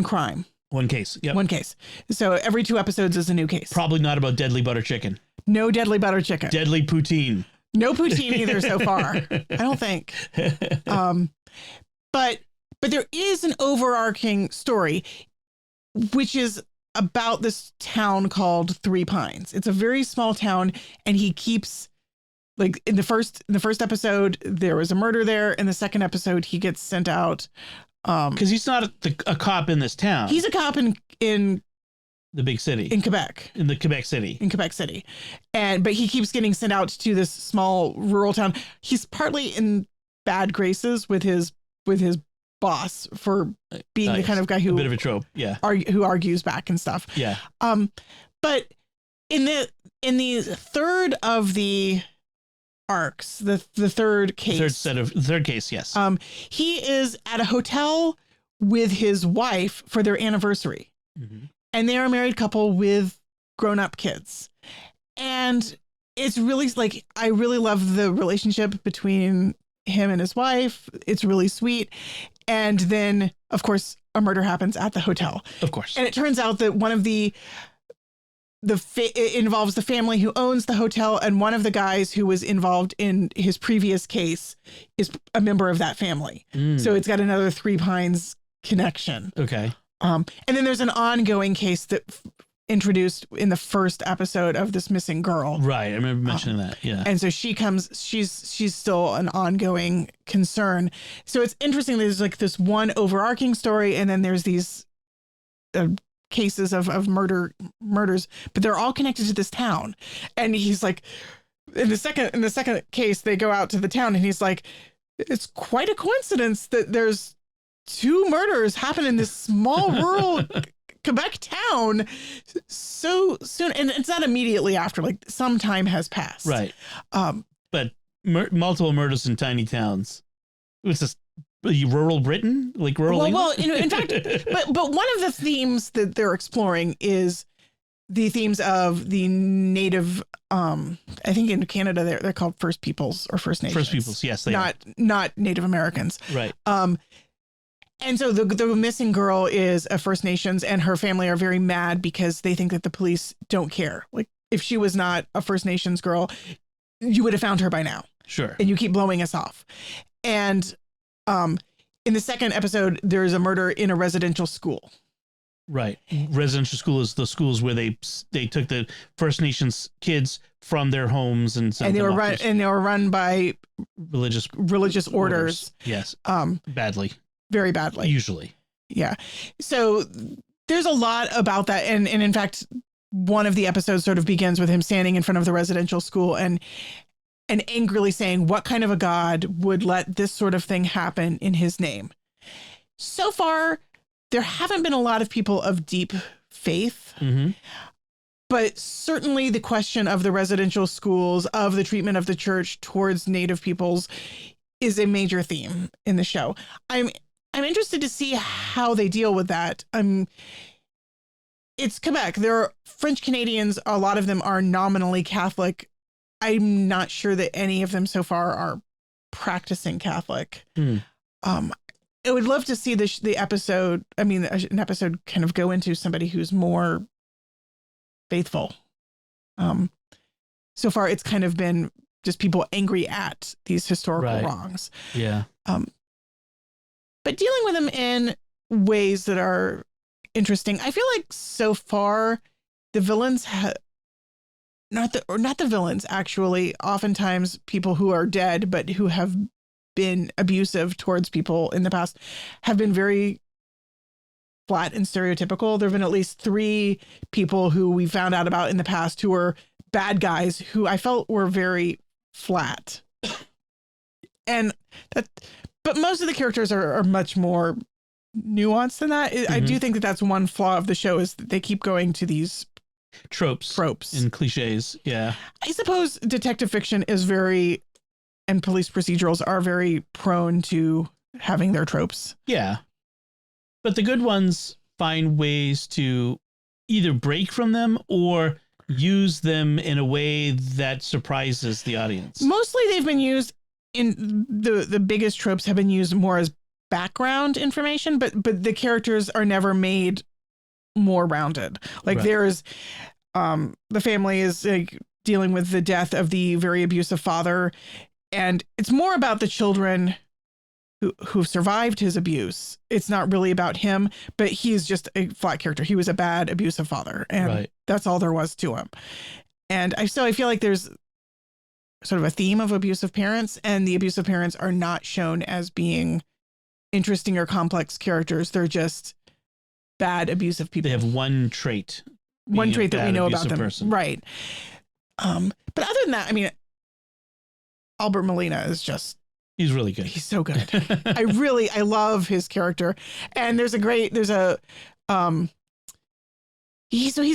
crime. One case. Yep. One case. So every 2 episodes is a new case. Probably not about deadly butter chicken. No deadly butter chicken. Deadly poutine. No poutine either so far. I don't think. But there is an overarching story, which is about this town called Three Pines. It's a very small town, and he keeps, like, in the first episode there was a murder there. In the second episode he gets sent out because he's not a cop in this town. He's a cop in the big city, in Quebec, in Quebec City, but he keeps getting sent out to this small rural town. He's partly in bad graces with his boss for being the kind of guy who, a bit of a trope, yeah, who argues back and stuff, yeah. But in the third of the arcs, the third case, third case, yes. He is at a hotel with his wife for their anniversary, and they are a married couple with grown-up kids, and it's really, like, I really love the relationship between him and his wife. It's really sweet. And then, of course, a murder happens at the hotel. Of course. And it turns out that one of it involves the family who owns the hotel, and one of the guys who was involved in his previous case is a member of that family. So it's got another Three Pines connection. Okay. And then there's an ongoing case that introduced in the first episode of this missing girl. Right. I remember mentioning that. Yeah. And so she's still an ongoing concern. So it's interesting. There's like this one overarching story, and then there's these cases of murders, but they're all connected to this town. And he's like, in the second case, they go out to the town, and he's like, it's quite a coincidence that there's 2 murders happen in this small rural Quebec town so soon, and it's not immediately after, like, some time has passed, right? But multiple murders in tiny towns. It's just rural Britain, like rural England? Well, in fact, but one of the themes that they're exploring is the themes of the native, I think in Canada they're called First Peoples or First Nations. First Peoples, yes, they are. Not Native Americans, right? And so the missing girl is a First Nations, and her family are very mad because they think that the police don't care. Like, if she was not a First Nations girl, you would have found her by now. Sure. And you keep blowing us off. And in the second episode, there's a murder in a residential school. Right. Residential school is the schools where they took the First Nations kids from their homes and they were run by religious orders. Yes. Badly. Very badly. Usually. Yeah. So there's a lot about that. And in fact, one of the episodes sort of begins with him standing in front of the residential school and angrily saying, what kind of a God would let this sort of thing happen in his name? So far, there haven't been a lot of people of deep faith, but certainly the question of the residential schools, of the treatment of the church towards Native peoples, is a major theme in the show. I'm interested to see how they deal with that. It's Quebec. There are French Canadians. A lot of them are nominally Catholic. I'm not sure that any of them so far are practicing Catholic. I would love to see the episode. I mean, an episode kind of go into somebody who's more faithful. So far, it's kind of been just people angry at these historical wrongs. Yeah. But dealing with them in ways that are interesting. I feel like so far the villains not the villains, actually, oftentimes people who are dead but who have been abusive towards people in the past have been very flat and stereotypical. There have been at least 3 people who we found out about in the past who were bad guys who I felt were very flat. And but most of the characters are much more nuanced than that. I do think that that's one flaw of the show is that they keep going to these tropes and cliches. Yeah. I suppose detective fiction is and police procedurals are very prone to having their tropes. Yeah. But the good ones find ways to either break from them or use them in a way that surprises the audience. Mostly they've been used in the biggest tropes have been used more as background information, but the characters are never made more rounded. Like there's the family is like dealing with the death of the very abusive father, and it's more about the children who survived his abuse. It's not really about him, but he's just a flat character. He was a bad abusive father, and that's all there was to him. And I feel like there's sort of a theme of abusive parents, and the abusive parents are not shown as being interesting or complex characters. They're just bad abusive people. They have one trait that we know about them. Person. Right. But other than that, I mean, Albert Molina is just, he's really good. He's so good. I love his character. And he's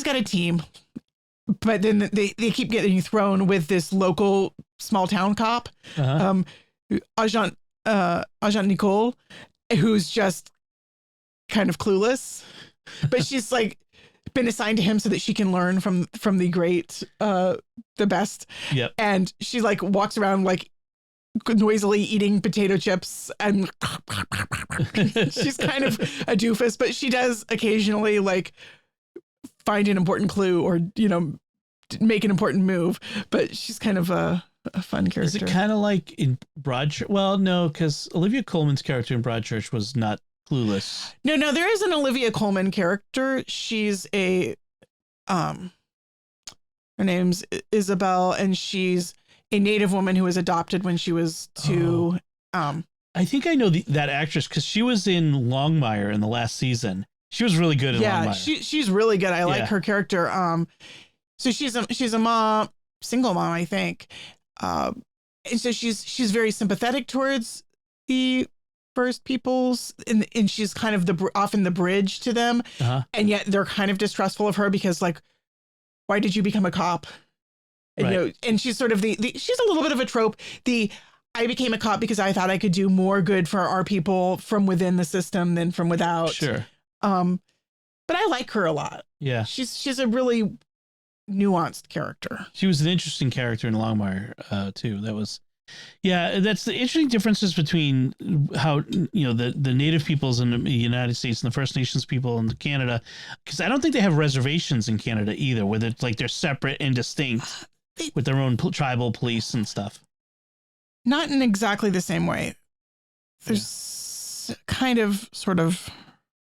got a team, but then they keep getting thrown with this local small town cop, Agent Nicole, who's just kind of clueless, but she's like been assigned to him so that she can learn from the great, the best. Yep. And she like walks around like noisily eating potato chips, and she's kind of a doofus, but she does occasionally like find an important clue or, make an important move, but she's kind of a fun character. Is it kind of like in Broadchurch? Well, no, because Olivia Colman's character in Broadchurch was not clueless. No, there is an Olivia Colman character. She's her name's Isabel, and she's a Native woman who was adopted when she was two. I think I know that actress because she was in Longmire in the last season. She was really good in Longmire. Yeah, she's really good. I like her character. So she's a mom, single mom, I think. And so she's very sympathetic towards the First Peoples, and she's kind of often the bridge to them. And yet they're kind of distrustful of her because, like, why did you become a cop? And and she's sort of she's a little bit of a trope. I became a cop because I thought I could do more good for our people from within the system than from without. Sure. But I like her a lot. Yeah. She's a really nuanced character. She was an interesting character in Longmire, too. That's the interesting differences between how, the Native peoples in the United States and the First Nations people in Canada, because I don't think they have reservations in Canada either, where they're separate and distinct with their own tribal police and stuff. Not in exactly the same way. There's kind of sort of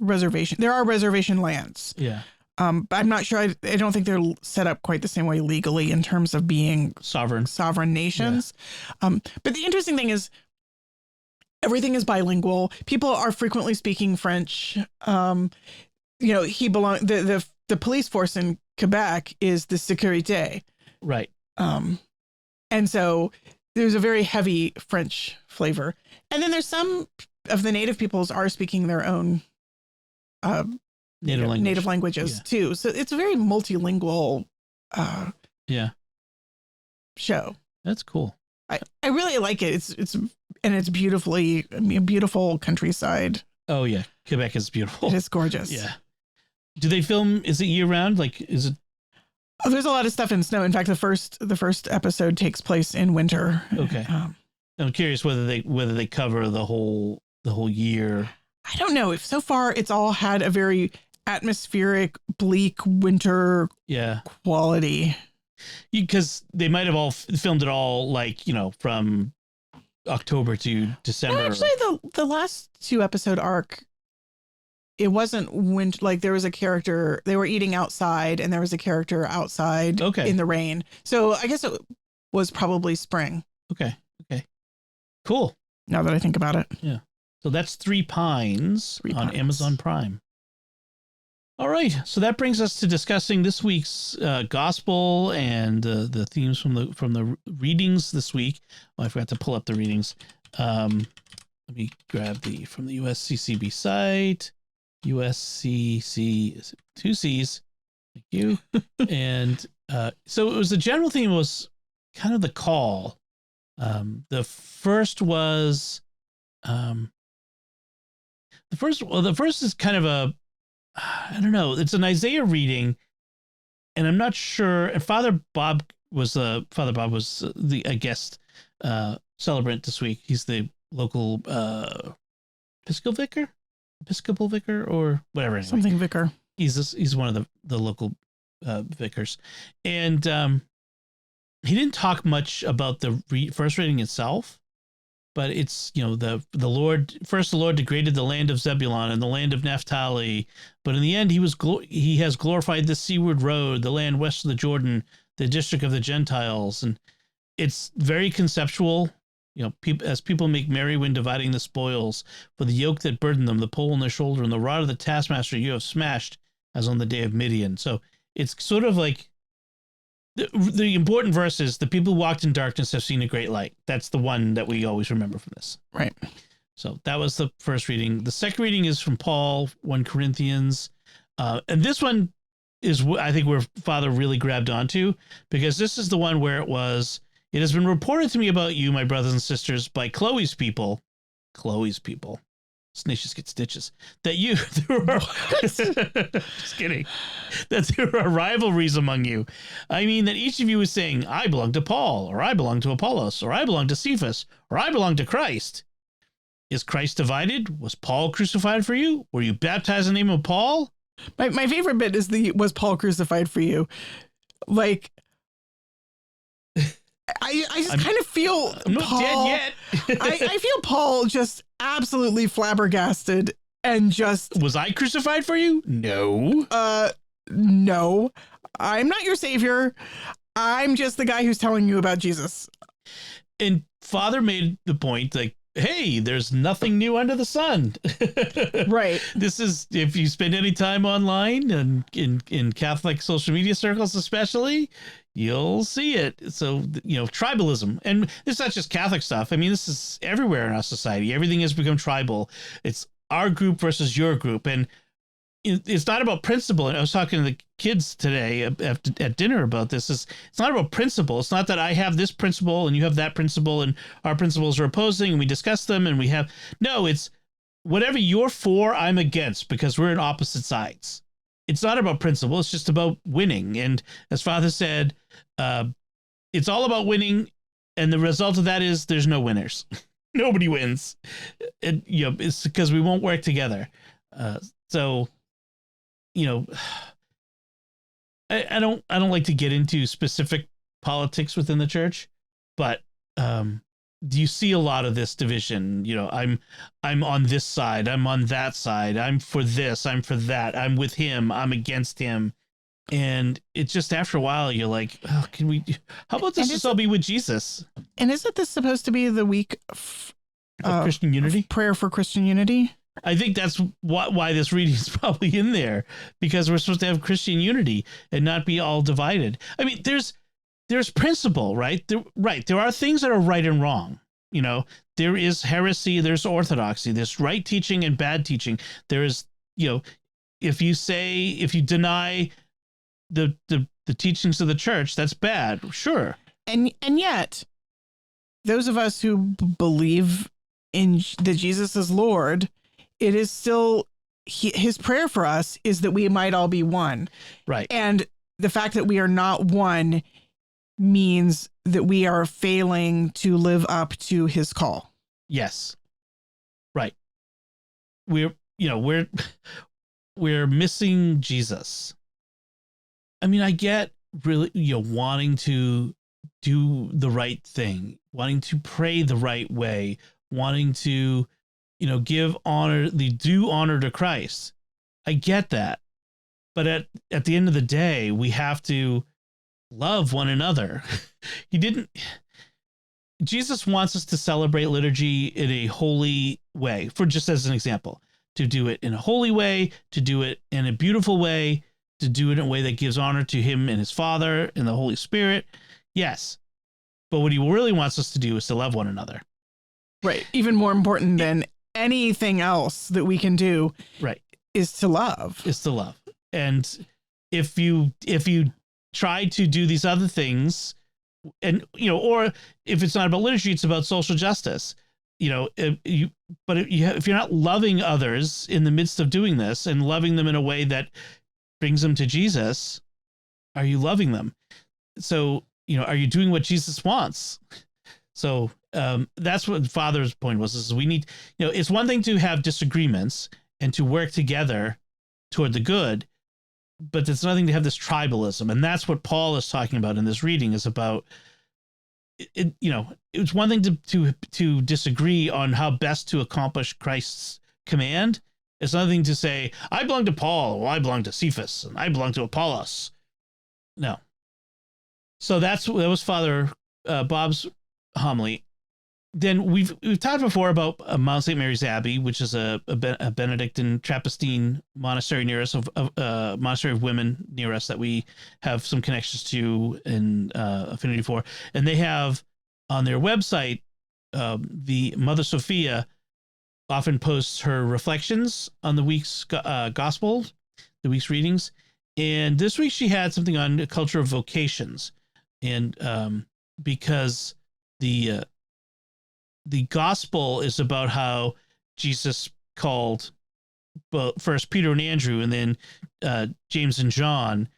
reservation. There are reservation lands. Yeah. But I'm not sure. I don't think they're set up quite the same way legally in terms of being sovereign nations. Yeah. But the interesting thing is everything is bilingual. People are frequently speaking French. The police force in Quebec is the Sécurité. Right. And so there's a very heavy French flavor. And then there's some of the native peoples are speaking their own native languages too. So it's a very multilingual show. That's cool. I really like it. It's beautiful countryside. Oh yeah. Quebec is beautiful. It is gorgeous. Yeah. Do they film, is it year round? Like, is it? Oh, there's a lot of stuff in snow. In fact, the first episode takes place in winter. Okay. I'm curious whether they cover the whole year. I don't know. If so far it's all had a very atmospheric, bleak winter quality. Because they might have all filmed it all from October to December. No, actually, the last 2-episode arc, it wasn't winter. Like there was a character, they were eating outside, and there was a character outside in the rain. So I guess it was probably spring. Okay. Cool. Now that I think about it. Yeah. So that's Three Pines on Amazon Prime. All right. So that brings us to discussing this week's gospel and the themes from the readings this week. Oh, I forgot to pull up the readings. let me grab from the USCCB site. USCC is it 2C's. Thank you. And so it was, the general theme was kind of the call. The first was the first is kind of I don't know, it's an Isaiah reading, and I'm not sure. And Father Bob was a guest celebrant this week. He's the local Episcopal vicar or whatever. Anyway. Something vicar. He's one of the local vicars, and he didn't talk much about the first reading itself, but it's, the Lord degraded the land of Zebulun and the land of Naphtali, but in the end he has glorified the seaward road, the land west of the Jordan, the district of the Gentiles. And it's very conceptual. As people make merry when dividing the spoils, for the yoke that burdened them, the pole on their shoulder, and the rod of the taskmaster you have smashed, as on the day of Midian. So it's sort of like the important verse is, the people who walked in darkness have seen a great light. That's the one that we always remember from this. Right. So that was the first reading. The second reading is from Paul, 1 Corinthians. And this one is, I think, where Father really grabbed onto, because this is the one where it has been reported to me about you, my brothers and sisters, by Chloe's people, snitches get stitches, that just kidding, that there are rivalries among you. I mean, that each of you is saying, I belong to Paul, or I belong to Apollos, or I belong to Cephas, or I belong to Christ. Is Christ divided? Was Paul crucified for you? Were you baptized in the name of Paul? My favorite bit is was Paul crucified for you? Like, I just kind of feel I'm not Paul, dead yet. I feel Paul just absolutely flabbergasted and just... Was I crucified for you? No. No. I'm not your savior. I'm just the guy who's telling you about Jesus. And Father made the point, like, hey, there's nothing new under the sun. Right. This is, if you spend any time online and in Catholic social media circles especially, you'll see it. So, tribalism. And it's not just Catholic stuff. I mean, this is everywhere in our society. Everything has become tribal. It's our group versus your group. And it's not about principle. And I was talking to the kids today at dinner about this. It's not about principle. It's not that I have this principle and you have that principle and our principles are opposing and we discuss them and we have... No, it's whatever you're for, I'm against, because we're on opposite sides. It's not about principle. It's just about winning. And as Father said, it's all about winning. And the result of that is there's no winners. Nobody wins. It's because we won't work together. I don't like to get into specific politics within the church, but do you see a lot of this division? I'm on this side, I'm on that side, I'm for this, I'm for that, I'm with him, I'm against him. And it's just, after a while, you're like, oh, how about this just all be with Jesus? And isn't this supposed to be the week of Christian unity? Prayer for Christian unity? I think that's why this reading is probably in there, because we're supposed to have Christian unity and not be all divided. I mean, there's principle, right? There are things that are right and wrong. There is heresy, there's orthodoxy, there's right teaching and bad teaching. There is, if you deny the teachings of the church, that's bad. Sure. And yet, those of us who believe in that Jesus is Lord, it is still his prayer for us is that we might all be one. Right. And the fact that we are not one means that we are failing to live up to his call. Yes. Right. We're missing Jesus. I mean, I get really, wanting to do the right thing, wanting to pray the right way, wanting to, give honor, the due honor to Christ. I get that. But at the end of the day, we have to love one another. Jesus wants us to celebrate liturgy in a holy way, for just as an example, to do it in a holy way, to do it in a beautiful way, to do it in a way that gives honor to him and his Father and the Holy Spirit. Yes. But what he really wants us to do is to love one another. Right. Even more important than anything else that we can do Right. is to love. Is to love. And if you try to do these other things, and or if it's not about liturgy, it's about social justice. If you're not loving others in the midst of doing this and loving them in a way that brings them to Jesus, are you loving them? So, are you doing what Jesus wants? So that's what Father's point was, is we need, it's one thing to have disagreements and to work together toward the good, but it's nothing to have this tribalism. And that's what Paul is talking about in this reading, is about it. It's one thing to disagree on how best to accomplish Christ's command. It's another thing to say, I belong to Paul, or I belong to Cephas, and I belong to Apollos. No. So that was Father Bob's homily. Then we've talked before about Mount St. Mary's Abbey, which is a Benedictine Trappistine monastery near us, a monastery of women near us that we have some connections to and affinity for. And they have on their website, the Mother Sophia often posts her reflections on the week's gospel, the week's readings. And this week she had something on the culture of vocations. And because the gospel is about how Jesus called first Peter and Andrew, and then James and John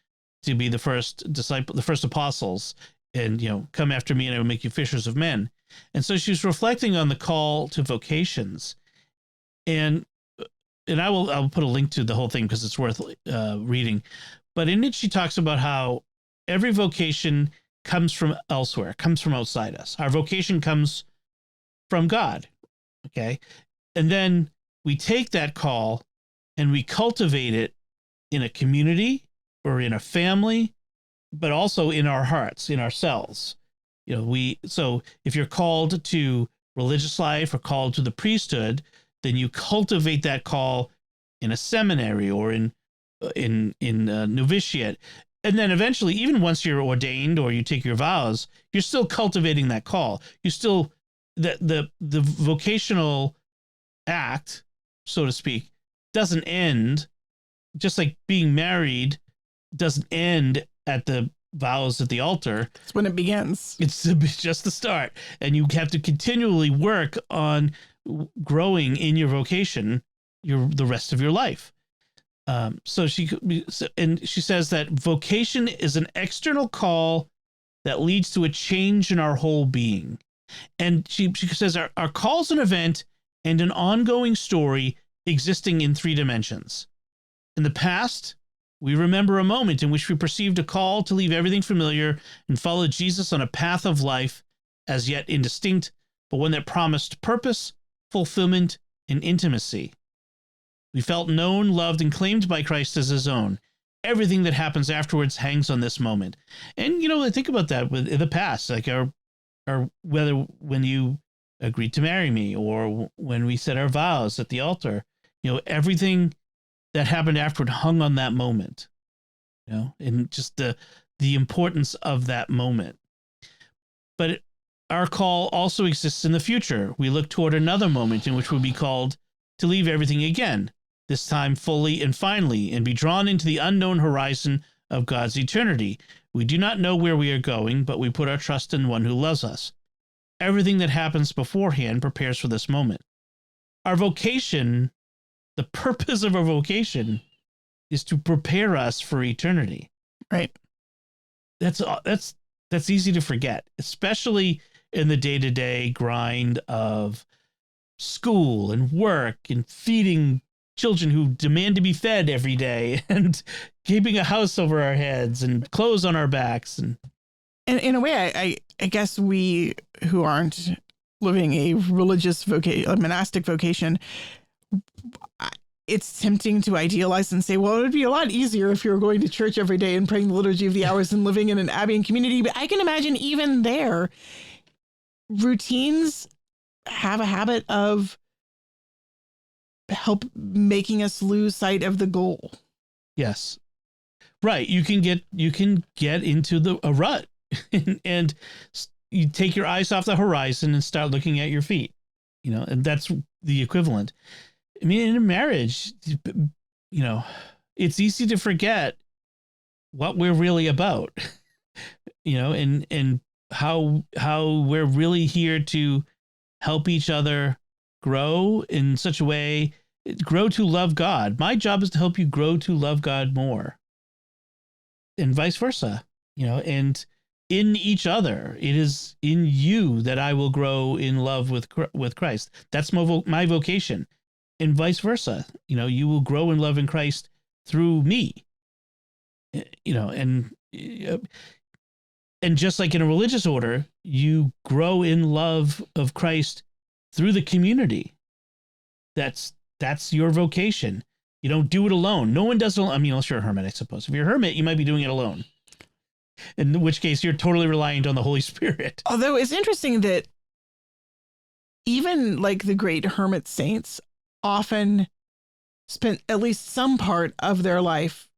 to be the first disciple, the first apostles, and come after me and I will make you fishers of men. And so she's reflecting on the call to vocations, and I'll put a link to the whole thing because it's worth reading. But in it, she talks about how every vocation comes from elsewhere, comes from outside us. Our vocation comes from God. Okay. And then we take that call and we cultivate it in a community or in a family, but also in our hearts, in ourselves. So if you're called to religious life or called to the priesthood, then you cultivate that call in a seminary or in novitiate. And then eventually, even once you're ordained or you take your vows, you're still cultivating that call. You still, the vocational act, so to speak, doesn't end, just like being married doesn't end at the vows at the altar. It's when it begins. It's just the start. And you have to continually work on growing in your vocation the rest of your life. So she says that vocation is an external call that leads to a change in our whole being. And she says our call's an event and an ongoing story existing in 3 dimensions. In the past, we remember a moment in which we perceived a call to leave everything familiar and follow Jesus on a path of life as yet indistinct, but one that promised purpose, fulfillment, and intimacy. We felt known, loved, and claimed by Christ as his own. Everything that happens afterwards hangs on this moment. And, I think about that in the past, like or whether when you agreed to marry me or when we said our vows at the altar, everything that happened afterward hung on that moment, and just the importance of that moment. But our call also exists in the future. We look toward another moment in which we'll be called to leave everything again, this time fully and finally, and be drawn into the unknown horizon of God's eternity. We do not know where we are going, but we put our trust in one who loves us. Everything that happens beforehand prepares for this moment. Our vocation, the purpose of our vocation, is to prepare us for eternity. Right. That's easy to forget, especially in the day-to-day grind of school and work and feeding children who demand to be fed every day and keeping a house over our heads and clothes on our backs. And in a way, I guess we who aren't living a religious a monastic vocation, it's tempting to idealize and say, well, it would be a lot easier if you were going to church every day and praying the Liturgy of the Hours and living in an abbey and community. But I can imagine even there, routines have a habit of help making us lose sight of the goal. Yes. Right. You can get into a rut and you take your eyes off the horizon and start looking at your feet. and that's the equivalent. I mean, in a marriage, it's easy to forget what we're really about, and how we're really here to help each other grow in such a way, grow to love God. My job is to help you grow to love God more, and vice versa, and in each other. It is in you that I will grow in love with Christ. That's my vocation, and vice versa. You will grow in love in Christ through me. And just like in a religious order, you grow in love of Christ through the community. That's your vocation. You don't do it alone. No one does it alone. I mean, unless you're a hermit, I suppose. If you're a hermit, you might be doing it alone. In which case, you're totally reliant on the Holy Spirit. Although it's interesting that even like the great hermit saints often spent at least some part of their life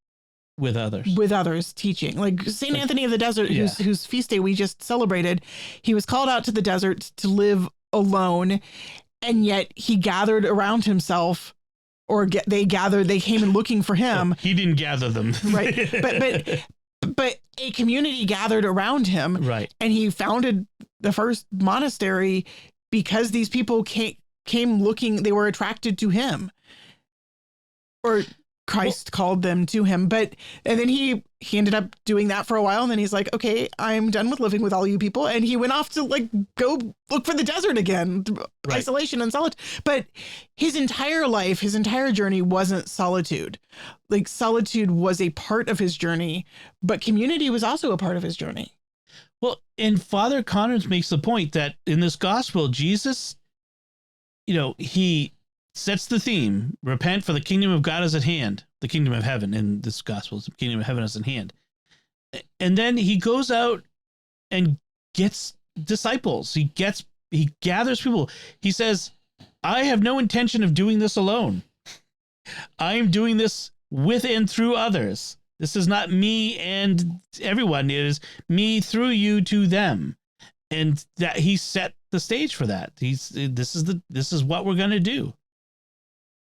with others teaching. Like St. Anthony of the Desert, whose feast day we just celebrated, he was called out to the desert to live alone, and yet he gathered around himself, or they came in looking for him. He didn't gather them. Right. But a community gathered around him. Right. And he founded the first monastery because these people came looking, they were attracted to him. Or Christ called them to him. And then he ended up doing that for a while. And then he's like, okay, I'm done with living with all you people. And he went off to like go look for the desert again, right. Isolation and solitude. But his entire life, his entire journey wasn't solitude. Like solitude was a part of his journey, but community was also a part of his journey. Well, and Father Connors makes the point that in this gospel, Jesus, he sets the theme: repent, for the kingdom of God is at hand. The kingdom of heaven in this gospel is the kingdom of heaven is at hand. And then he goes out and gets disciples. He gathers people. He says, I have no intention of doing this alone. I am doing this with and through others. This is not me and everyone. It is me through you to them. And that he set the stage for that. This is what we're going to do.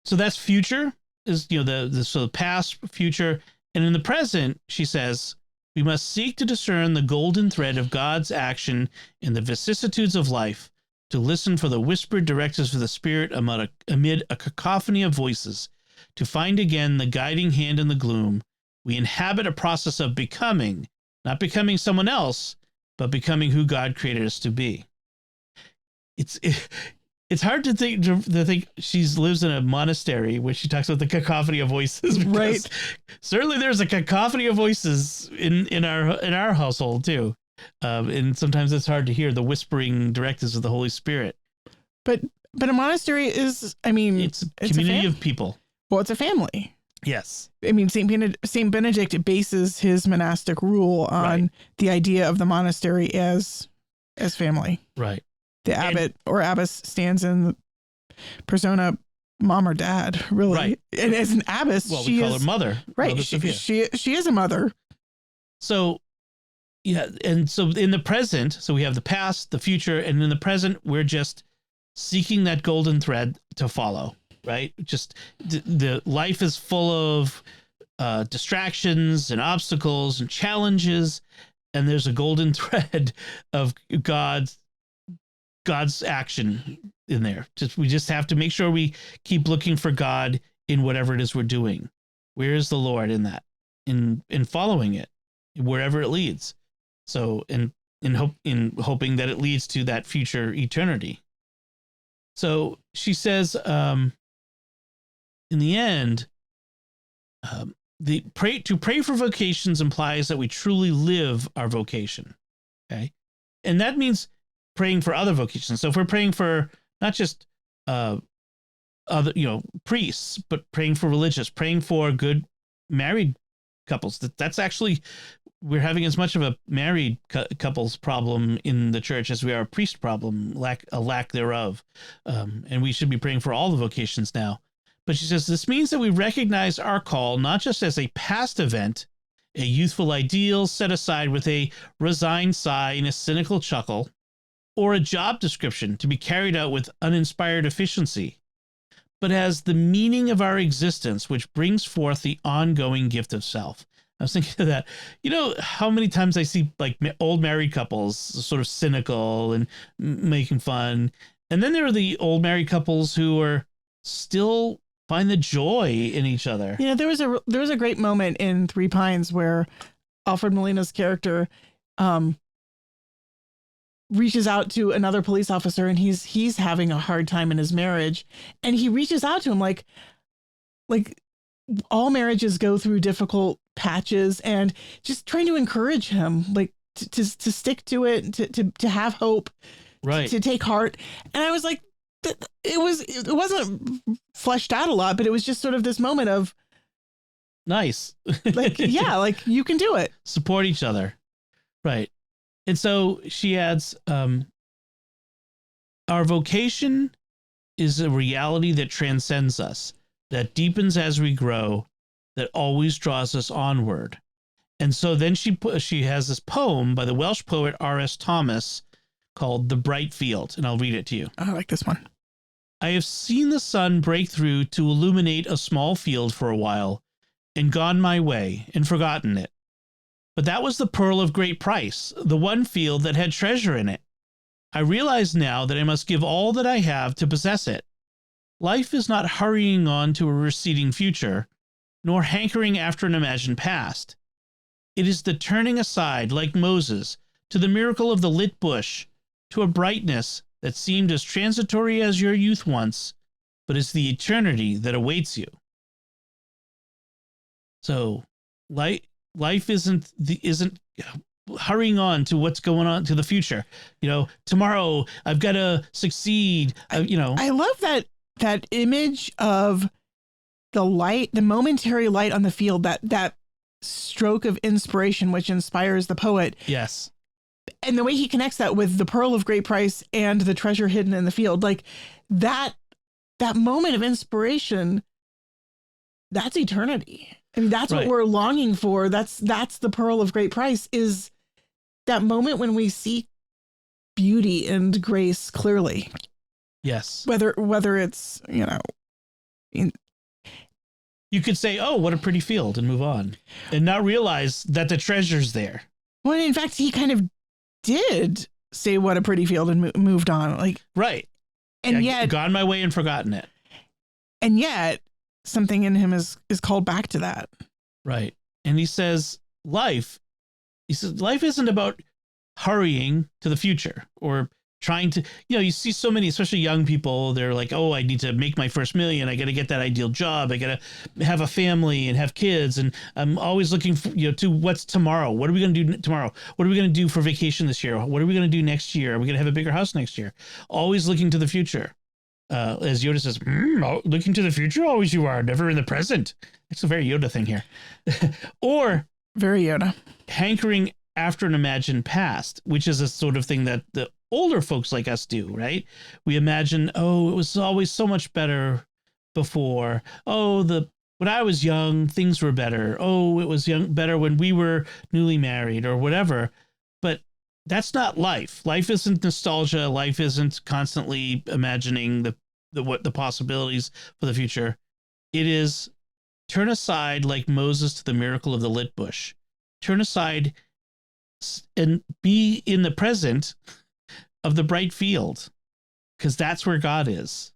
So that's future, is the past, future, and in the present, she says, we must seek to discern the golden thread of God's action in the vicissitudes of life, to listen for the whispered directives of the Spirit amid a cacophony of voices, to find again the guiding hand in the gloom. We inhabit a process of becoming, not becoming someone else, but becoming who God created us to be. It's hard to think she lives in a monastery where she talks about the cacophony of voices. Right. Certainly there's a cacophony of voices in our household too. And sometimes it's hard to hear the whispering directives of the Holy Spirit. But a monastery is, it's a community of people. Well, it's a family. Yes. I mean, Saint Benedict bases his monastic rule on the idea of the monastery as family. Right. The abbot or abbess stands in the persona mom or dad, really. Right. And as an abbess, we call her mother. Right. She is a mother. So, yeah. And so in the present, so we have the past, the future, and in the present, we're just seeking that golden thread to follow, right? Just the life is full of distractions and obstacles and challenges. And there's a golden thread of God's action in there. We just have to make sure we keep looking for God in whatever it is we're doing. Where is the Lord in that? In following it, wherever it leads. So in hoping that it leads to that future eternity. So she says, in the end, to pray for vocations implies that we truly live our vocation. Okay. And that means praying for other vocations. So if we're praying for not just other priests, but praying for religious, praying for good married couples, that's actually, we're having as much of a married couples problem in the church as we are a priest problem, a lack thereof. And we should be praying for all the vocations now. But she says this means that we recognize our call not just as a past event, a youthful ideal set aside with a resigned sigh and a cynical chuckle, or a job description to be carried out with uninspired efficiency, but as the meaning of our existence, which brings forth the ongoing gift of self. I was thinking of that. You know how many times I see like old married couples sort of cynical and making fun. And then there are the old married couples who are still find the joy in each other. You know, there was a great moment in Three Pines where Alfred Molina's character reaches out to another police officer, and he's having a hard time in his marriage, and he reaches out to him like all marriages go through difficult patches, and just trying to encourage him, like to stick to it, to have hope, right, to take heart. And I was like, it wasn't fleshed out a lot, but it was just sort of this moment of nice, like, yeah, like you can do it, support each other, right. And so she adds, our vocation is a reality that transcends us, that deepens as we grow, that always draws us onward. And so then she has this poem by the Welsh poet R.S. Thomas called The Bright Field, and I'll read it to you. I like this one. I have seen the sun break through to illuminate a small field for a while, and gone my way and forgotten it. But that was the pearl of great price, the one field that had treasure in it. I realize now that I must give all that I have to possess it. Life is not hurrying on to a receding future, nor hankering after an imagined past. It is the turning aside, like Moses, to the miracle of the lit bush, to a brightness that seemed as transitory as your youth once, but is the eternity that awaits you. So, life isn't hurrying on to what's going on to the future. You know, tomorrow I've got to succeed. I love that image of the light, the momentary light on the field, that stroke of inspiration which inspires the poet. Yes. And the way he connects that with the pearl of great price and the treasure hidden in the field, like that moment of inspiration, that's eternity. I mean, that's right. What we're longing for. That's the pearl of great price, is that moment when we see beauty and grace clearly. Yes. Whether it's, you could say, oh, what a pretty field, and move on and not realize that the treasure's there. Well, in fact, he kind of did say what a pretty field and moved on. Like, right. And yet gone my way and forgotten it. And yet something in him is called back to that. Right. And he says life isn't about hurrying to the future or trying to, you see so many, especially young people, they're like, oh, I need to make my first million. I got to get that ideal job. I got to have a family and have kids. And I'm always looking for, to what's tomorrow? What are we going to do tomorrow? What are we going to do for vacation this year? What are we going to do next year? Are we going to have a bigger house next year? Always looking to the future. As Yoda says, looking to the future, always you are, never in the present. It's a very Yoda thing here. Or very Yoda. Hankering after an imagined past, which is a sort of thing that the older folks like us do, right? We imagine, oh, it was always so much better before. Oh, when I was young, things were better. Oh, it was better when we were newly married or whatever. But that's not life. Life isn't nostalgia. Life isn't constantly imagining the possibilities for the future. It is turn aside like Moses to the miracle of the lit bush. Turn aside and be in the present of the bright field, because that's where God is.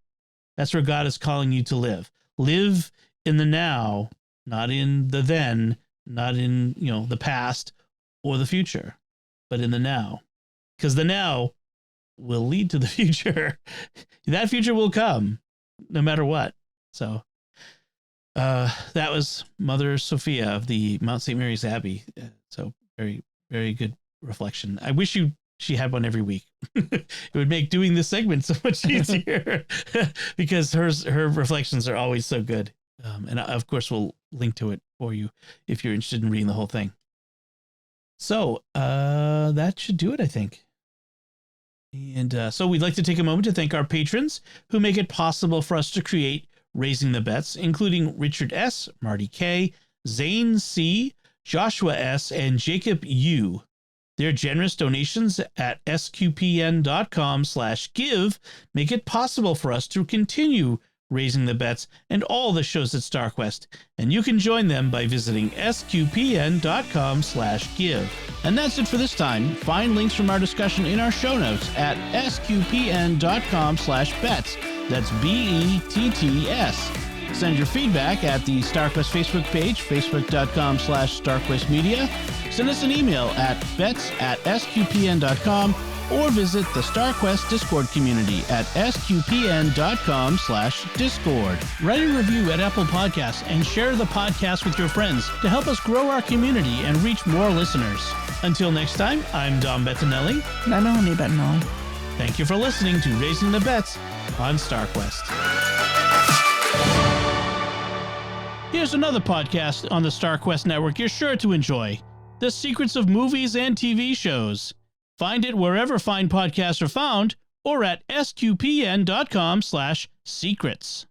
That's where God is calling you to live. Live in the now, not in the then, not in, the past or the future, but in the now, because the now will lead to the future. That future will come no matter what. So that was Mother Sophia of the Mount St. Mary's Abbey. So very, very good reflection. I wish she had one every week. It would make doing this segment so much easier because her reflections are always so good. And of course, we'll link to it for you if you're interested in reading the whole thing. So that should do it, I think. And so we'd like to take a moment to thank our patrons who make it possible for us to create Raising the Bets, including Richard S., Marty K., Zane C., Joshua S., and Jacob U. Their generous donations at sqpn.com/give make it possible for us to continue Raising the Bets and all the shows at StarQuest, and you can join them by visiting sqpn.com/give. And that's it for this time. Find links from our discussion in our show notes at sqpn.com/bets. That's BETTS. Send your feedback at the StarQuest Facebook page, facebook.com/StarQuestMedia. Send us an email at bets@sqpn.com or visit the StarQuest Discord community at sqpn.com/discord. Write a review at Apple Podcasts and share the podcast with your friends to help us grow our community and reach more listeners. Until next time, I'm Dom Bettinelli. And I'm Melanie Bettinelli. Thank you for listening to Raising the Bets on StarQuest. Here's another podcast on the StarQuest network you're sure to enjoy: The Secrets of Movies and TV Shows. Find it wherever fine podcasts are found or at sqpn.com/secrets.